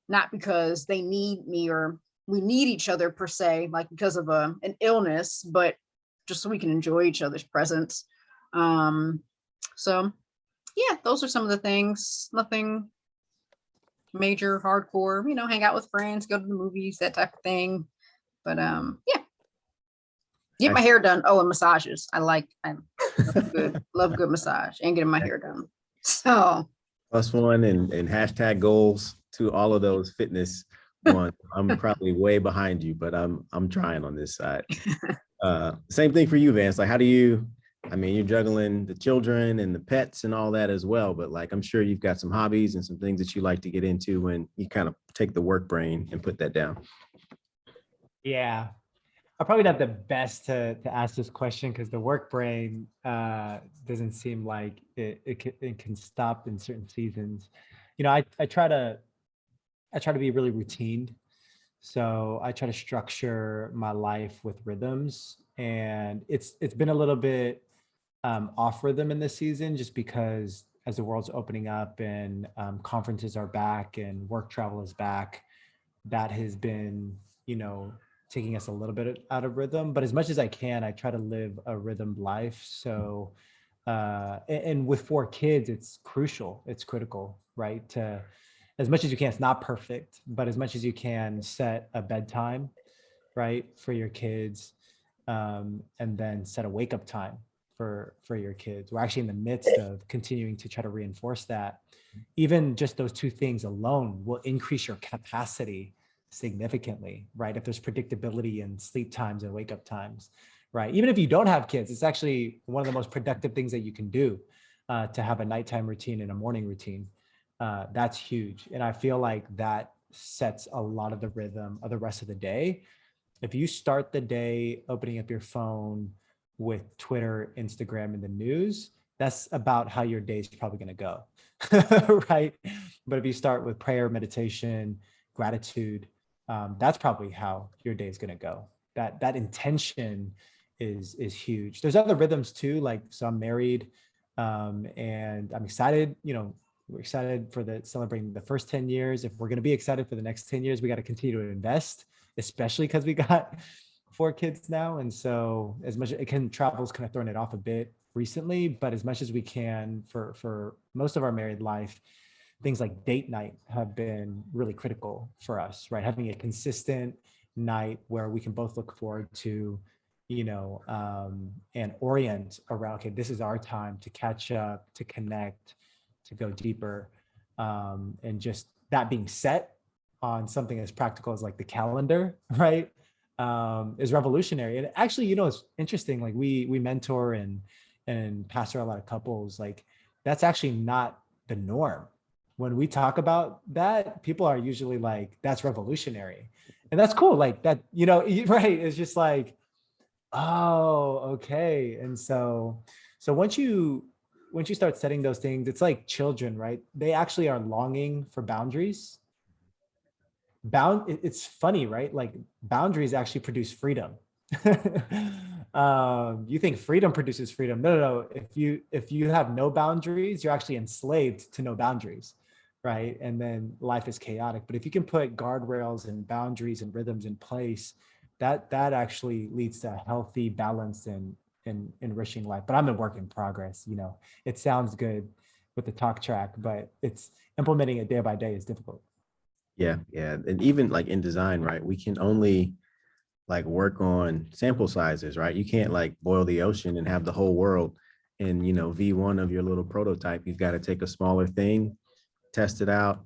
not because they need me or we need each other per se, like because of an illness, but just so we can enjoy each other's presence. So yeah, those are some of the things. Nothing major, hardcore, hang out with friends, go to the movies, that type of thing. But yeah. Get my hair done. Oh, and massages. I love good massage and getting my hair done. So +1 and hashtag goals to all of those fitness ones. I'm probably way behind you, but I'm trying on this side. Same thing for you, Vance. Like, how do you, you're juggling the children and the pets and all that as well, but like, I'm sure you've got some hobbies and some things that you like to get into when you kind of take the work brain and put that down. Yeah. I'm probably not the best to ask this question because the work brain doesn't seem like it can stop in certain seasons. I try to be really routined. So I try to structure my life with rhythms, and it's been a little bit off rhythm in this season, just because as the world's opening up and conferences are back and work travel is back, that has been, taking us a little bit out of rhythm. But as much as I can, I try to live a rhythmed life. So, and with 4 kids, it's crucial, it's critical, right? To, as much as you can, it's not perfect, but as much as you can, set a bedtime, right, for your kids, and then set a wake up time for your kids. We're actually in the midst of continuing to try to reinforce that. Even just those 2 things alone will increase your capacity significantly, right? If there's predictability in sleep times and wake up times, right? Even if you don't have kids, it's actually one of the most productive things that you can do, to have a nighttime routine and a morning routine. That's huge. And I feel like that sets a lot of the rhythm of the rest of the day. If you start the day opening up your phone with Twitter, Instagram, and the news, that's about how your day is probably going to go, right? But if you start with prayer, meditation, gratitude, that's probably how your day is going to go. That intention is huge. There's other rhythms too, like, so I'm married, and I'm excited. We're excited for celebrating the first 10 years. If we're going to be excited for the next 10 years, we got to continue to invest, especially because we got 4 kids now. And so as much travel's kind of thrown it off a bit recently, but as much as we can for most of our married life, things like date night have been really critical for us, right? Having a consistent night where we can both look forward to, and orient around, okay, this is our time to catch up, to connect, to go deeper. And just that being set on something as practical as like the calendar, right? Is revolutionary. And actually, it's interesting, like we mentor and pastor a lot of couples, like that's actually not the norm when we talk about that, people are usually like, that's revolutionary. And that's cool. Like that, right. It's just like, oh, okay. And so once you start setting those things, it's like children, right? They actually are longing for boundaries. It's funny, right? Like boundaries actually produce freedom. You think freedom produces freedom? No. If you have no boundaries, you're actually enslaved to no boundaries, right? And then life is chaotic. But if you can put guardrails and boundaries and rhythms in place, that actually leads to a healthy, balanced, and enriching life. But I'm a work in progress. It sounds good with the talk track, but it's implementing it day by day is difficult. Yeah. And even like in design, right? We can only like work on sample sizes, right? You can't like boil the ocean and have the whole world in, V1 of your little prototype. You've got to take a smaller thing, test it out,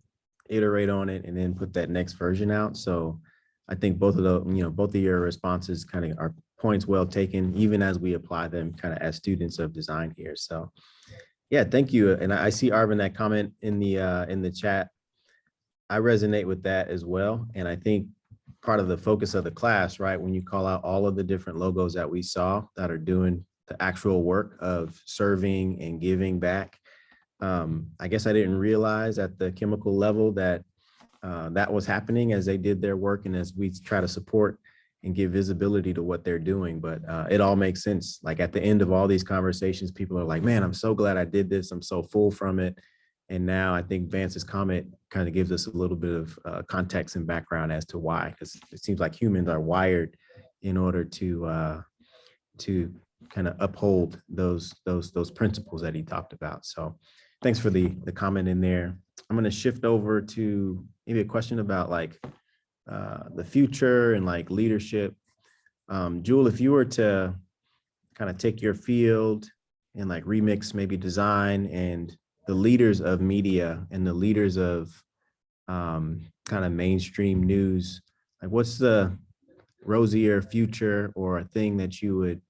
iterate on it, and then put that next version out. So I think both of your responses kind of are points well taken, even as we apply them kind of as students of design here. So yeah, thank you. And I see Arvin, that comment in the chat. I resonate with that as well. And I think part of the focus of the class, right, when you call out all of the different logos that we saw that are doing the actual work of serving and giving back. I guess I didn't realize at the chemical level that that was happening as they did their work and as we try to support and give visibility to what they're doing. But it all makes sense. Like at the end of all these conversations, people are like, man, I'm so glad I did this. I'm so full from it. And now I think Vance's comment kind of gives us a little bit of context and background as to why, because it seems like humans are wired in order to kind of uphold those principles that he talked about. So thanks for the comment in there. I'm going to shift over to maybe a question about like the future and like leadership. Jewell, if you were to kind of take your field and like remix maybe design and the leaders of media and the leaders of kind of mainstream news, like what's the rosier future or a thing that you would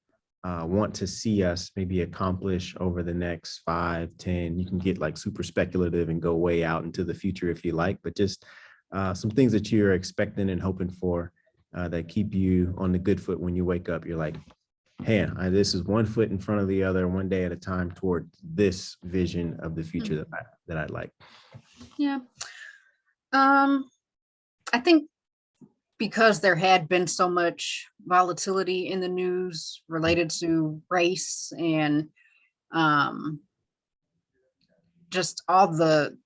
want to see us maybe accomplish over the next 5, 10? You can get like super speculative and go way out into the future if you like, but just some things that you're expecting and hoping for that keep you on the good foot when you wake up. You're like, hey, this is one foot in front of the other, one day at a time toward this vision of the future that I'd like. Yeah. I think because there had been so much volatility in the news related to race and just all the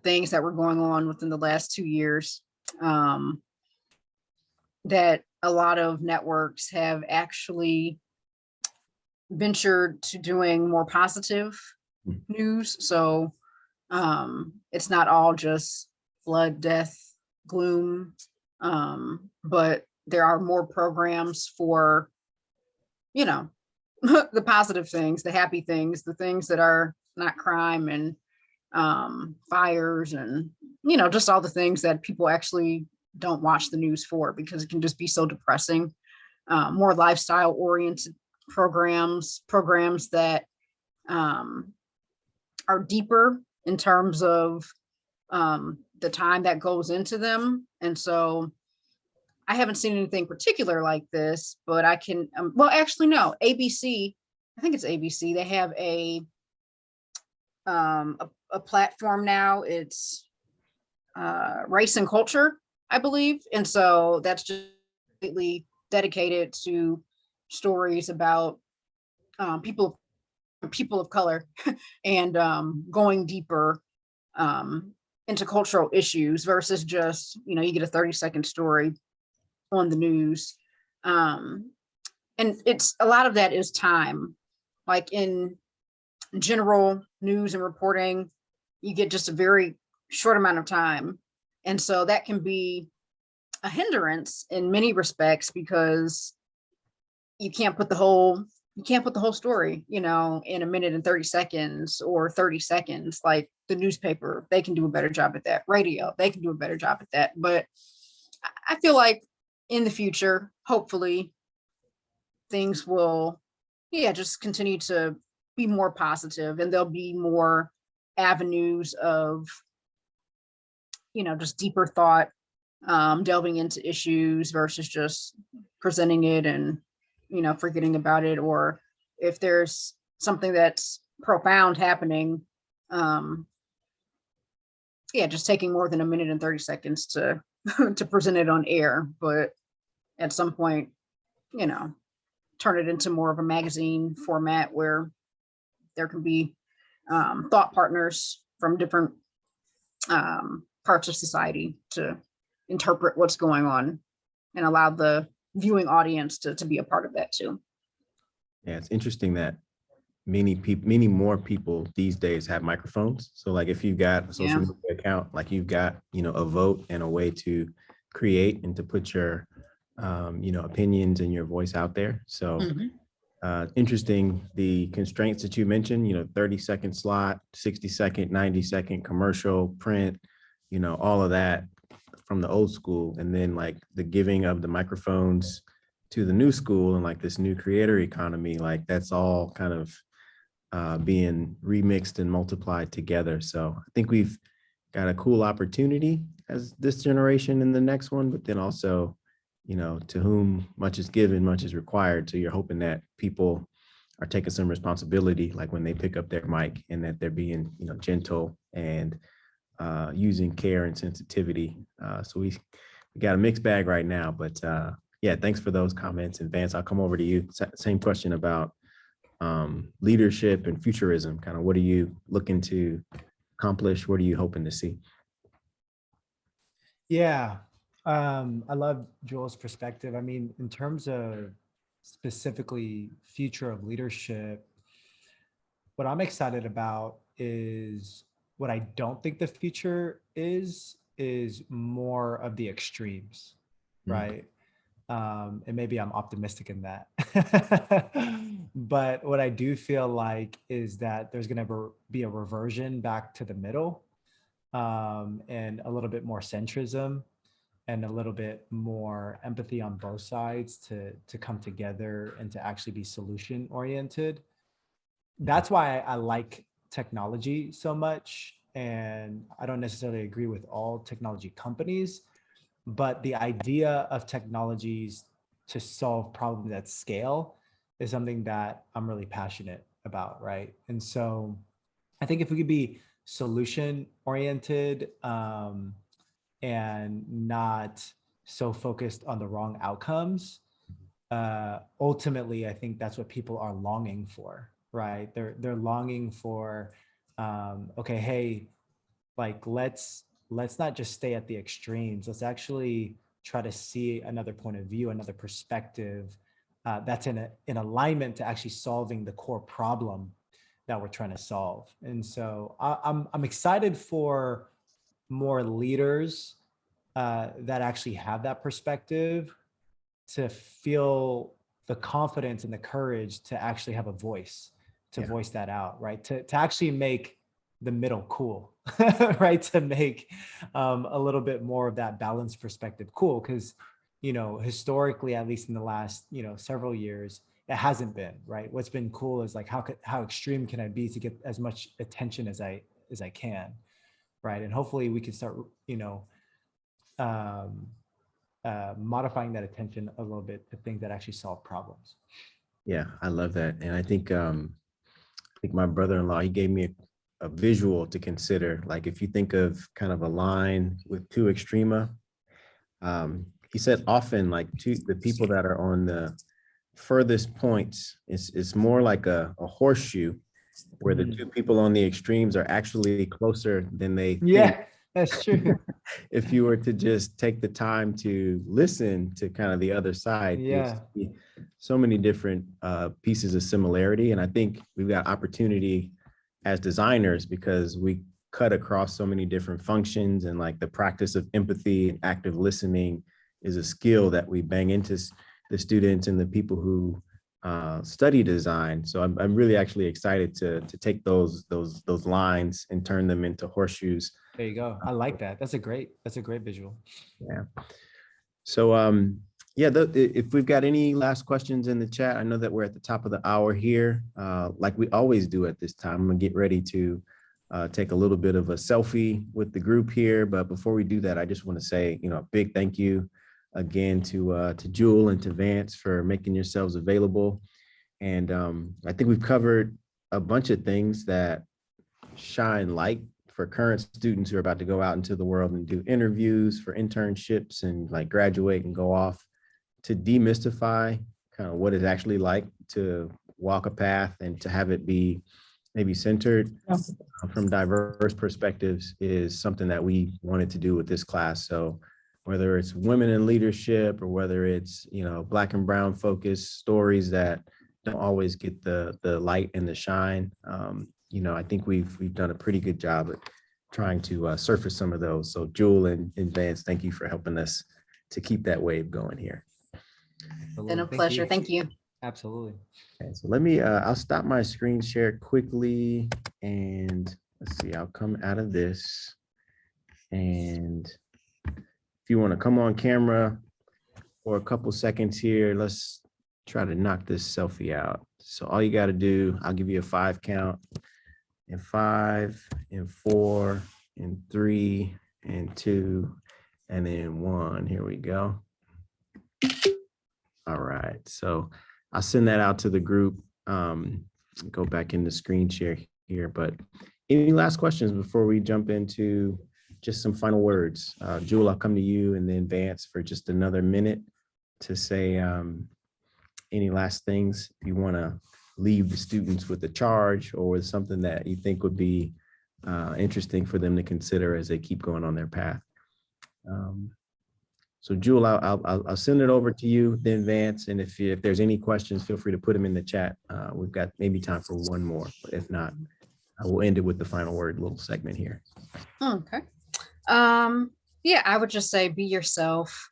things that were going on within the last 2 years, that a lot of networks have actually ventured to doing more positive news. So it's not all just flood, death, gloom, but there are more programs for, the positive things, the happy things, the things that are not crime and fires and, just all the things that people actually don't watch the news for because it can just be so depressing. More lifestyle oriented programs that are deeper in terms of the time that goes into them. And so I haven't seen anything particular like this, but I can, no, ABC, I think it's ABC. They have a platform now. It's Race and Culture, I believe. And so that's just completely dedicated to stories about people of color and going deeper into cultural issues versus just, you get a 30-second story on the news. And it's a lot of that is time. Like in general news and reporting, you get just a very short amount of time. And so that can be a hindrance in many respects because you can't put the whole story, in a minute and 30 seconds or 30 seconds. Like the newspaper, they can do a better job at that. Radio, they can do a better job at that. But I feel like in the future, hopefully, things will, just continue to be more positive and there'll be more avenues of, just deeper thought, delving into issues versus just presenting it and, forgetting about it. Or if there's something that's profound happening, just taking more than 1 minute and 30 seconds to to present it on air. But at some point, turn it into more of a magazine format where there can be thought partners from different parts of society to interpret what's going on and allow the viewing audience to be a part of that too. Yeah, it's interesting that many more people these days have microphones. So like if you've got a social media account, like you've got, a vote and a way to create and to put your, opinions and your voice out there. So interesting, the constraints that you mentioned, 30-second slot, 60-second, 90-second commercial, print, all of that from the old school. And then like the giving of the microphones to the new school and like this new creator economy, like that's all kind of being remixed and multiplied together. So I think we've got a cool opportunity as this generation and the next one, but then also, to whom much is given, much is required. So you're hoping that people are taking some responsibility, like when they pick up their mic, and that they're being, gentle and using care and sensitivity. So we got a mixed bag right now, but yeah, thanks for those comments. And Vance, I'll come over to you. Same question about leadership and futurism. Kind of what are you looking to accomplish? What are you hoping to see? Yeah, I love Jewell's perspective. I mean, in terms of specifically future of leadership, what I'm excited about is what I don't think the future is more of the extremes, right? And maybe I'm optimistic in that. But what I do feel like is that there's going to be a reversion back to the middle, and a little bit more centrism and a little bit more empathy on both sides to come together and to actually be solution oriented. That's why I like technology so much. And I don't necessarily agree with all technology companies, but the idea of technologies to solve problems at scale is something that I'm really passionate about, right? And so I think if we could be solution oriented, and not so focused on the wrong outcomes, ultimately, I think that's what people are longing for, right? They're longing for, okay, hey, like let's not just stay at the extremes. Let's actually try to see another point of view, another perspective that's in alignment to actually solving the core problem that we're trying to solve. And so I'm excited for more leaders that actually have that perspective, to feel the confidence and the courage to actually have a voice, to voice that out, right? To actually make the middle cool, right? To make a little bit more of that balanced perspective cool. Because, historically, at least in the last, several years, it hasn't been, right? What's been cool is like, how extreme can I be to get as much attention as I can, right? And hopefully we can start, modifying that attention a little bit to things that actually solve problems. Yeah, I love that. And I think my brother-in-law, he gave me a visual to consider. Like if you think of kind of a line with two extrema, he said often like the people that are on the furthest points, it's more like a horseshoe where the two people on the extremes are actually closer than they think. That's true. If you were to just take the time to listen to kind of the other side, you see so many different pieces of similarity. And I think we've got opportunity as designers because we cut across so many different functions, and like the practice of empathy and active listening is a skill that we bang into the students and the people who study design. So I'm really actually excited to take those lines and turn them into horseshoes. There you go. I like that. That's a great visual. Yeah. So if we've got any last questions in the chat, I know that we're at the top of the hour here. Like we always do at this time, I'm gonna get ready to take a little bit of a selfie with the group here. But before we do that, I just want to say, a big thank you again to Jewell and to Vance for making yourselves available. And I think we've covered a bunch of things that shine light for current students who are about to go out into the world and do interviews for internships and like graduate and go off, to demystify kind of what it's actually like to walk a path and to have it be maybe centered from diverse perspectives is something that we wanted to do with this class. So whether it's women in leadership or whether it's, Black and brown focused stories that don't always get the light and the shine, I think we've done a pretty good job at trying to surface some of those. So Jewell and Vance, thank you for helping us to keep that wave going here. Been a pleasure. Thank you. Absolutely. Okay, so let me, I'll stop my screen share quickly and let's see, I'll come out of this. And if you want to come on camera for a couple seconds here, let's try to knock this selfie out. So all you got to do, I'll give you a 5 count. And 5 and 4 and 3 and 2 and then 1. Here we go. All right. So I'll send that out to the group. Go back into screen share here. But any last questions before we jump into just some final words? Jewell, I'll come to you, and then Vance for just another minute to say any last things if you want to leave the students with a charge or with something that you think would be interesting for them to consider as they keep going on their path. So Jewell, I'll send it over to you, then Vance, and if there's any questions, feel free to put them in the chat. We've got maybe time for one more, but if not, I will end it with the final word little segment here. Okay. Yeah, I would just say be yourself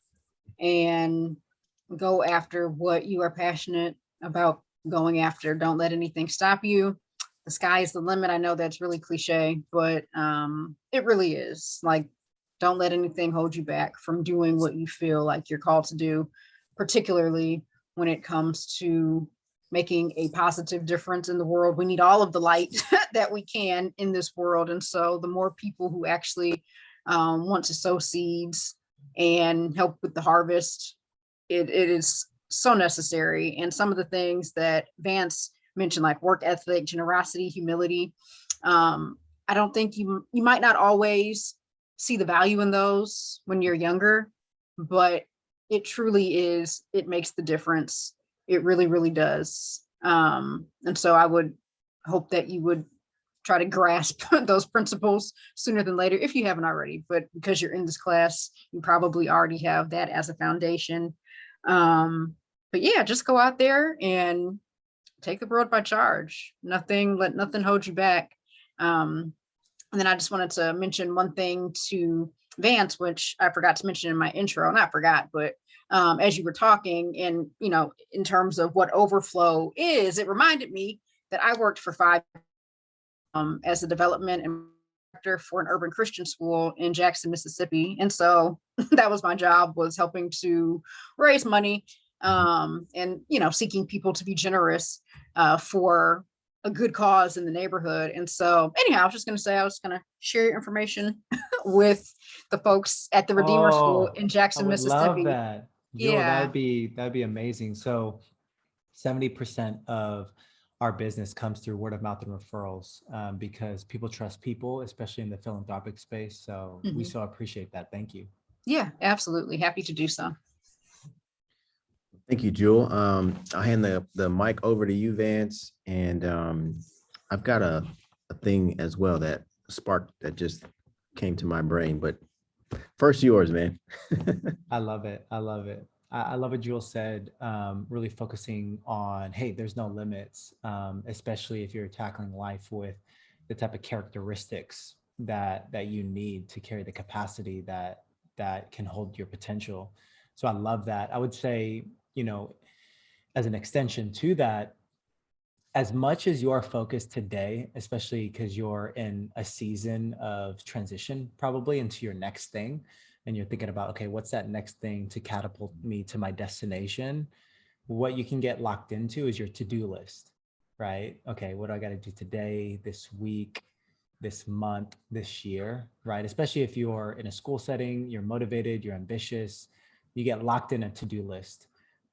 and go after what you are passionate about going after. Don't let anything stop you. The sky is the limit. I know that's really cliche, but it really is. Like, don't let anything hold you back from doing what you feel like you're called to do, particularly when it comes to making a positive difference in the world. We need all of the light that we can in this world. And so the more people who actually want to sow seeds and help with the harvest, it is so necessary. And some of the things that Vance mentioned, like work ethic, generosity, humility, I don't think you might not always see the value in those when you're younger, but it truly is, it makes the difference. It really, really does. And so I would hope that you would try to grasp those principles sooner than later, if you haven't already, but because you're in this class, you probably already have that as a foundation. But yeah, just go out there and take the world by charge. Let nothing hold you back. And then I just wanted to mention one thing to Vance, which I forgot to mention in my intro, not forgot, but as you were talking and, in terms of what overflow is, it reminded me that I worked for 5 as a development and director for an urban Christian school in Jackson, Mississippi. And so that was my job, was helping to raise money and, seeking people to be generous for a good cause in the neighborhood. And so anyhow, I was just going to say, I was going to share your information with the folks at the Redeemer School in Jackson, Mississippi. Love that. Jewell, Yeah. that'd be amazing. So 70% of our business comes through word of mouth and referrals because people trust people, especially in the philanthropic space. So we so appreciate that. Thank you. Yeah, absolutely. Happy to do so. Thank you, Jewell. I'll hand the mic over to you, Vance. And I've got a thing as well that sparked that just came to my brain, but first yours, man. I love it. I love it. I love what Jewell said, really focusing on, hey, there's no limits, especially if you're tackling life with the type of characteristics that you need to carry the capacity that can hold your potential. So I love that. I would say, as an extension to that, as much as you're focused today, especially because you're in a season of transition, probably into your next thing, and you're thinking about, okay, what's that next thing to catapult me to my destination? What you can get locked into is your to-do list, right? Okay, what do I got to do today, this week, this month, this year, right? Especially if you're in a school setting, you're motivated, you're ambitious, you get locked in a to-do list.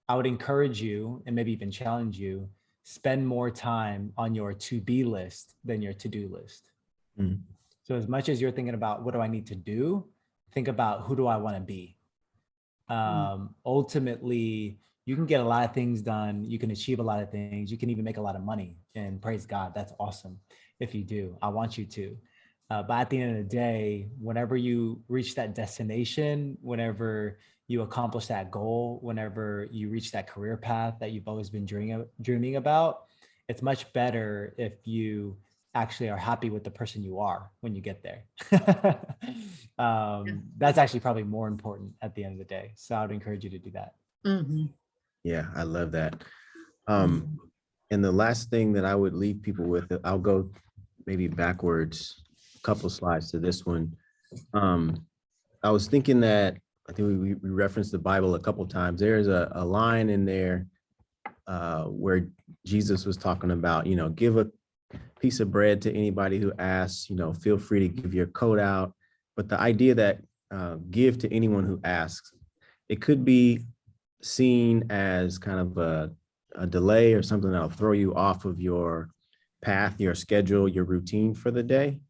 I would encourage you, and maybe even challenge you, spend more time on your to-be list than your to-do list. Mm. So as much as you're thinking about what do I need to do, think about who do I want to be. Ultimately, you can get a lot of things done. You can achieve a lot of things. You can even make a lot of money, and praise God, that's awesome if you do. I want you to. But at the end of the day, whenever you reach that destination, whenever you accomplish that goal, whenever you reach that career path that you've always been dreaming about, it's much better if you actually are happy with the person you are when you get there. That's actually probably more important at the end of the day. So I would encourage you to do that. Mhm. Yeah, I love that. And the last thing that I would leave people with, I'll go maybe backwards a couple slides to this one. I was thinking that I think we referenced the Bible a couple times. There's a line in there where Jesus was talking about, give a piece of bread to anybody who asks, feel free to give your coat out. But the idea that give to anyone who asks, it could be seen as kind of a delay or something that'll throw you off of your path, your schedule, your routine for the day.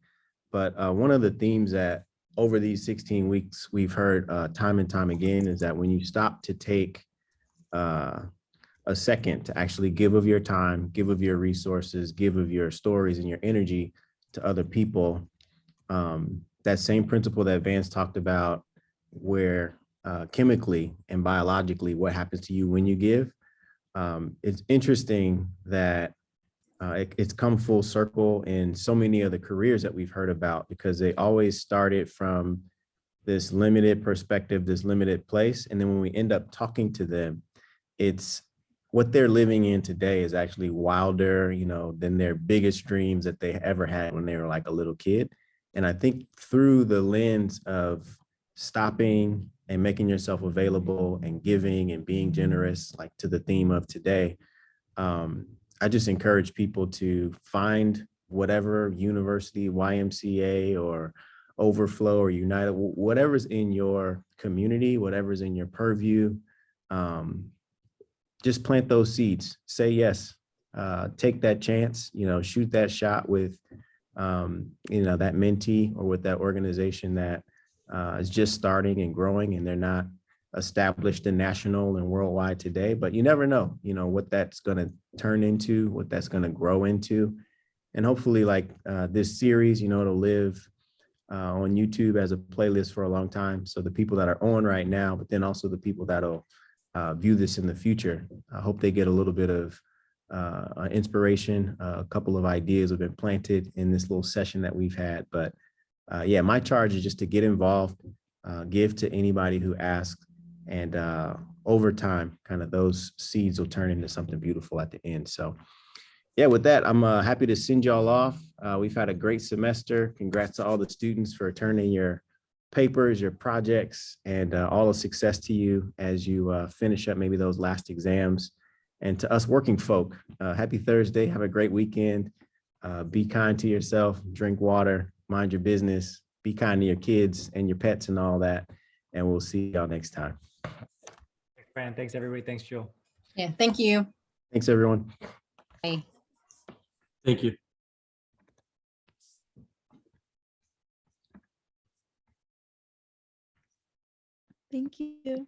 But one of the themes that over these 16 weeks we've heard time and time again is that when you stop to take a second to actually give of your time, give of your resources, give of your stories and your energy to other people, that same principle that Vance talked about, where chemically and biologically what happens to you when you give. It's interesting that it's come full circle in so many of the careers that we've heard about, because they always started from this limited perspective, this limited place. And then when we end up talking to them, it's what they're living in today is actually wilder, than their biggest dreams that they ever had when they were like a little kid. And I think through the lens of stopping and making yourself available and giving and being generous, like to the theme of today, I just encourage people to find whatever university, YMCA or Overflow or United, whatever's in your community, whatever's in your purview, just plant those seeds. Say yes, take that chance, shoot that shot with, that mentee or with that organization that is just starting and growing, and they're not established and national and worldwide today, but you never know, what that's going to turn into, what that's going to grow into. And hopefully like this series, it'll live on YouTube as a playlist for a long time. So the people that are on right now, but then also the people that'll view this in the future, I hope they get a little bit of inspiration. A couple of ideas have been planted in this little session that we've had. But yeah, my charge is just to get involved, give to anybody who asks, and over time, kind of those seeds will turn into something beautiful at the end. So yeah, with that, I'm happy to send y'all off. We've had a great semester. Congrats to all the students for turning your papers, your projects, and all the success to you as you finish up maybe those last exams. And to us working folk, happy Thursday. Have a great weekend. Be kind to yourself, drink water, mind your business, be kind to your kids and your pets and all that. And we'll see y'all next time. Thanks, Fran. Thanks, everybody. Thanks, Jewell. Yeah, thank you. Thanks, everyone. Bye. Thank you. Thank you.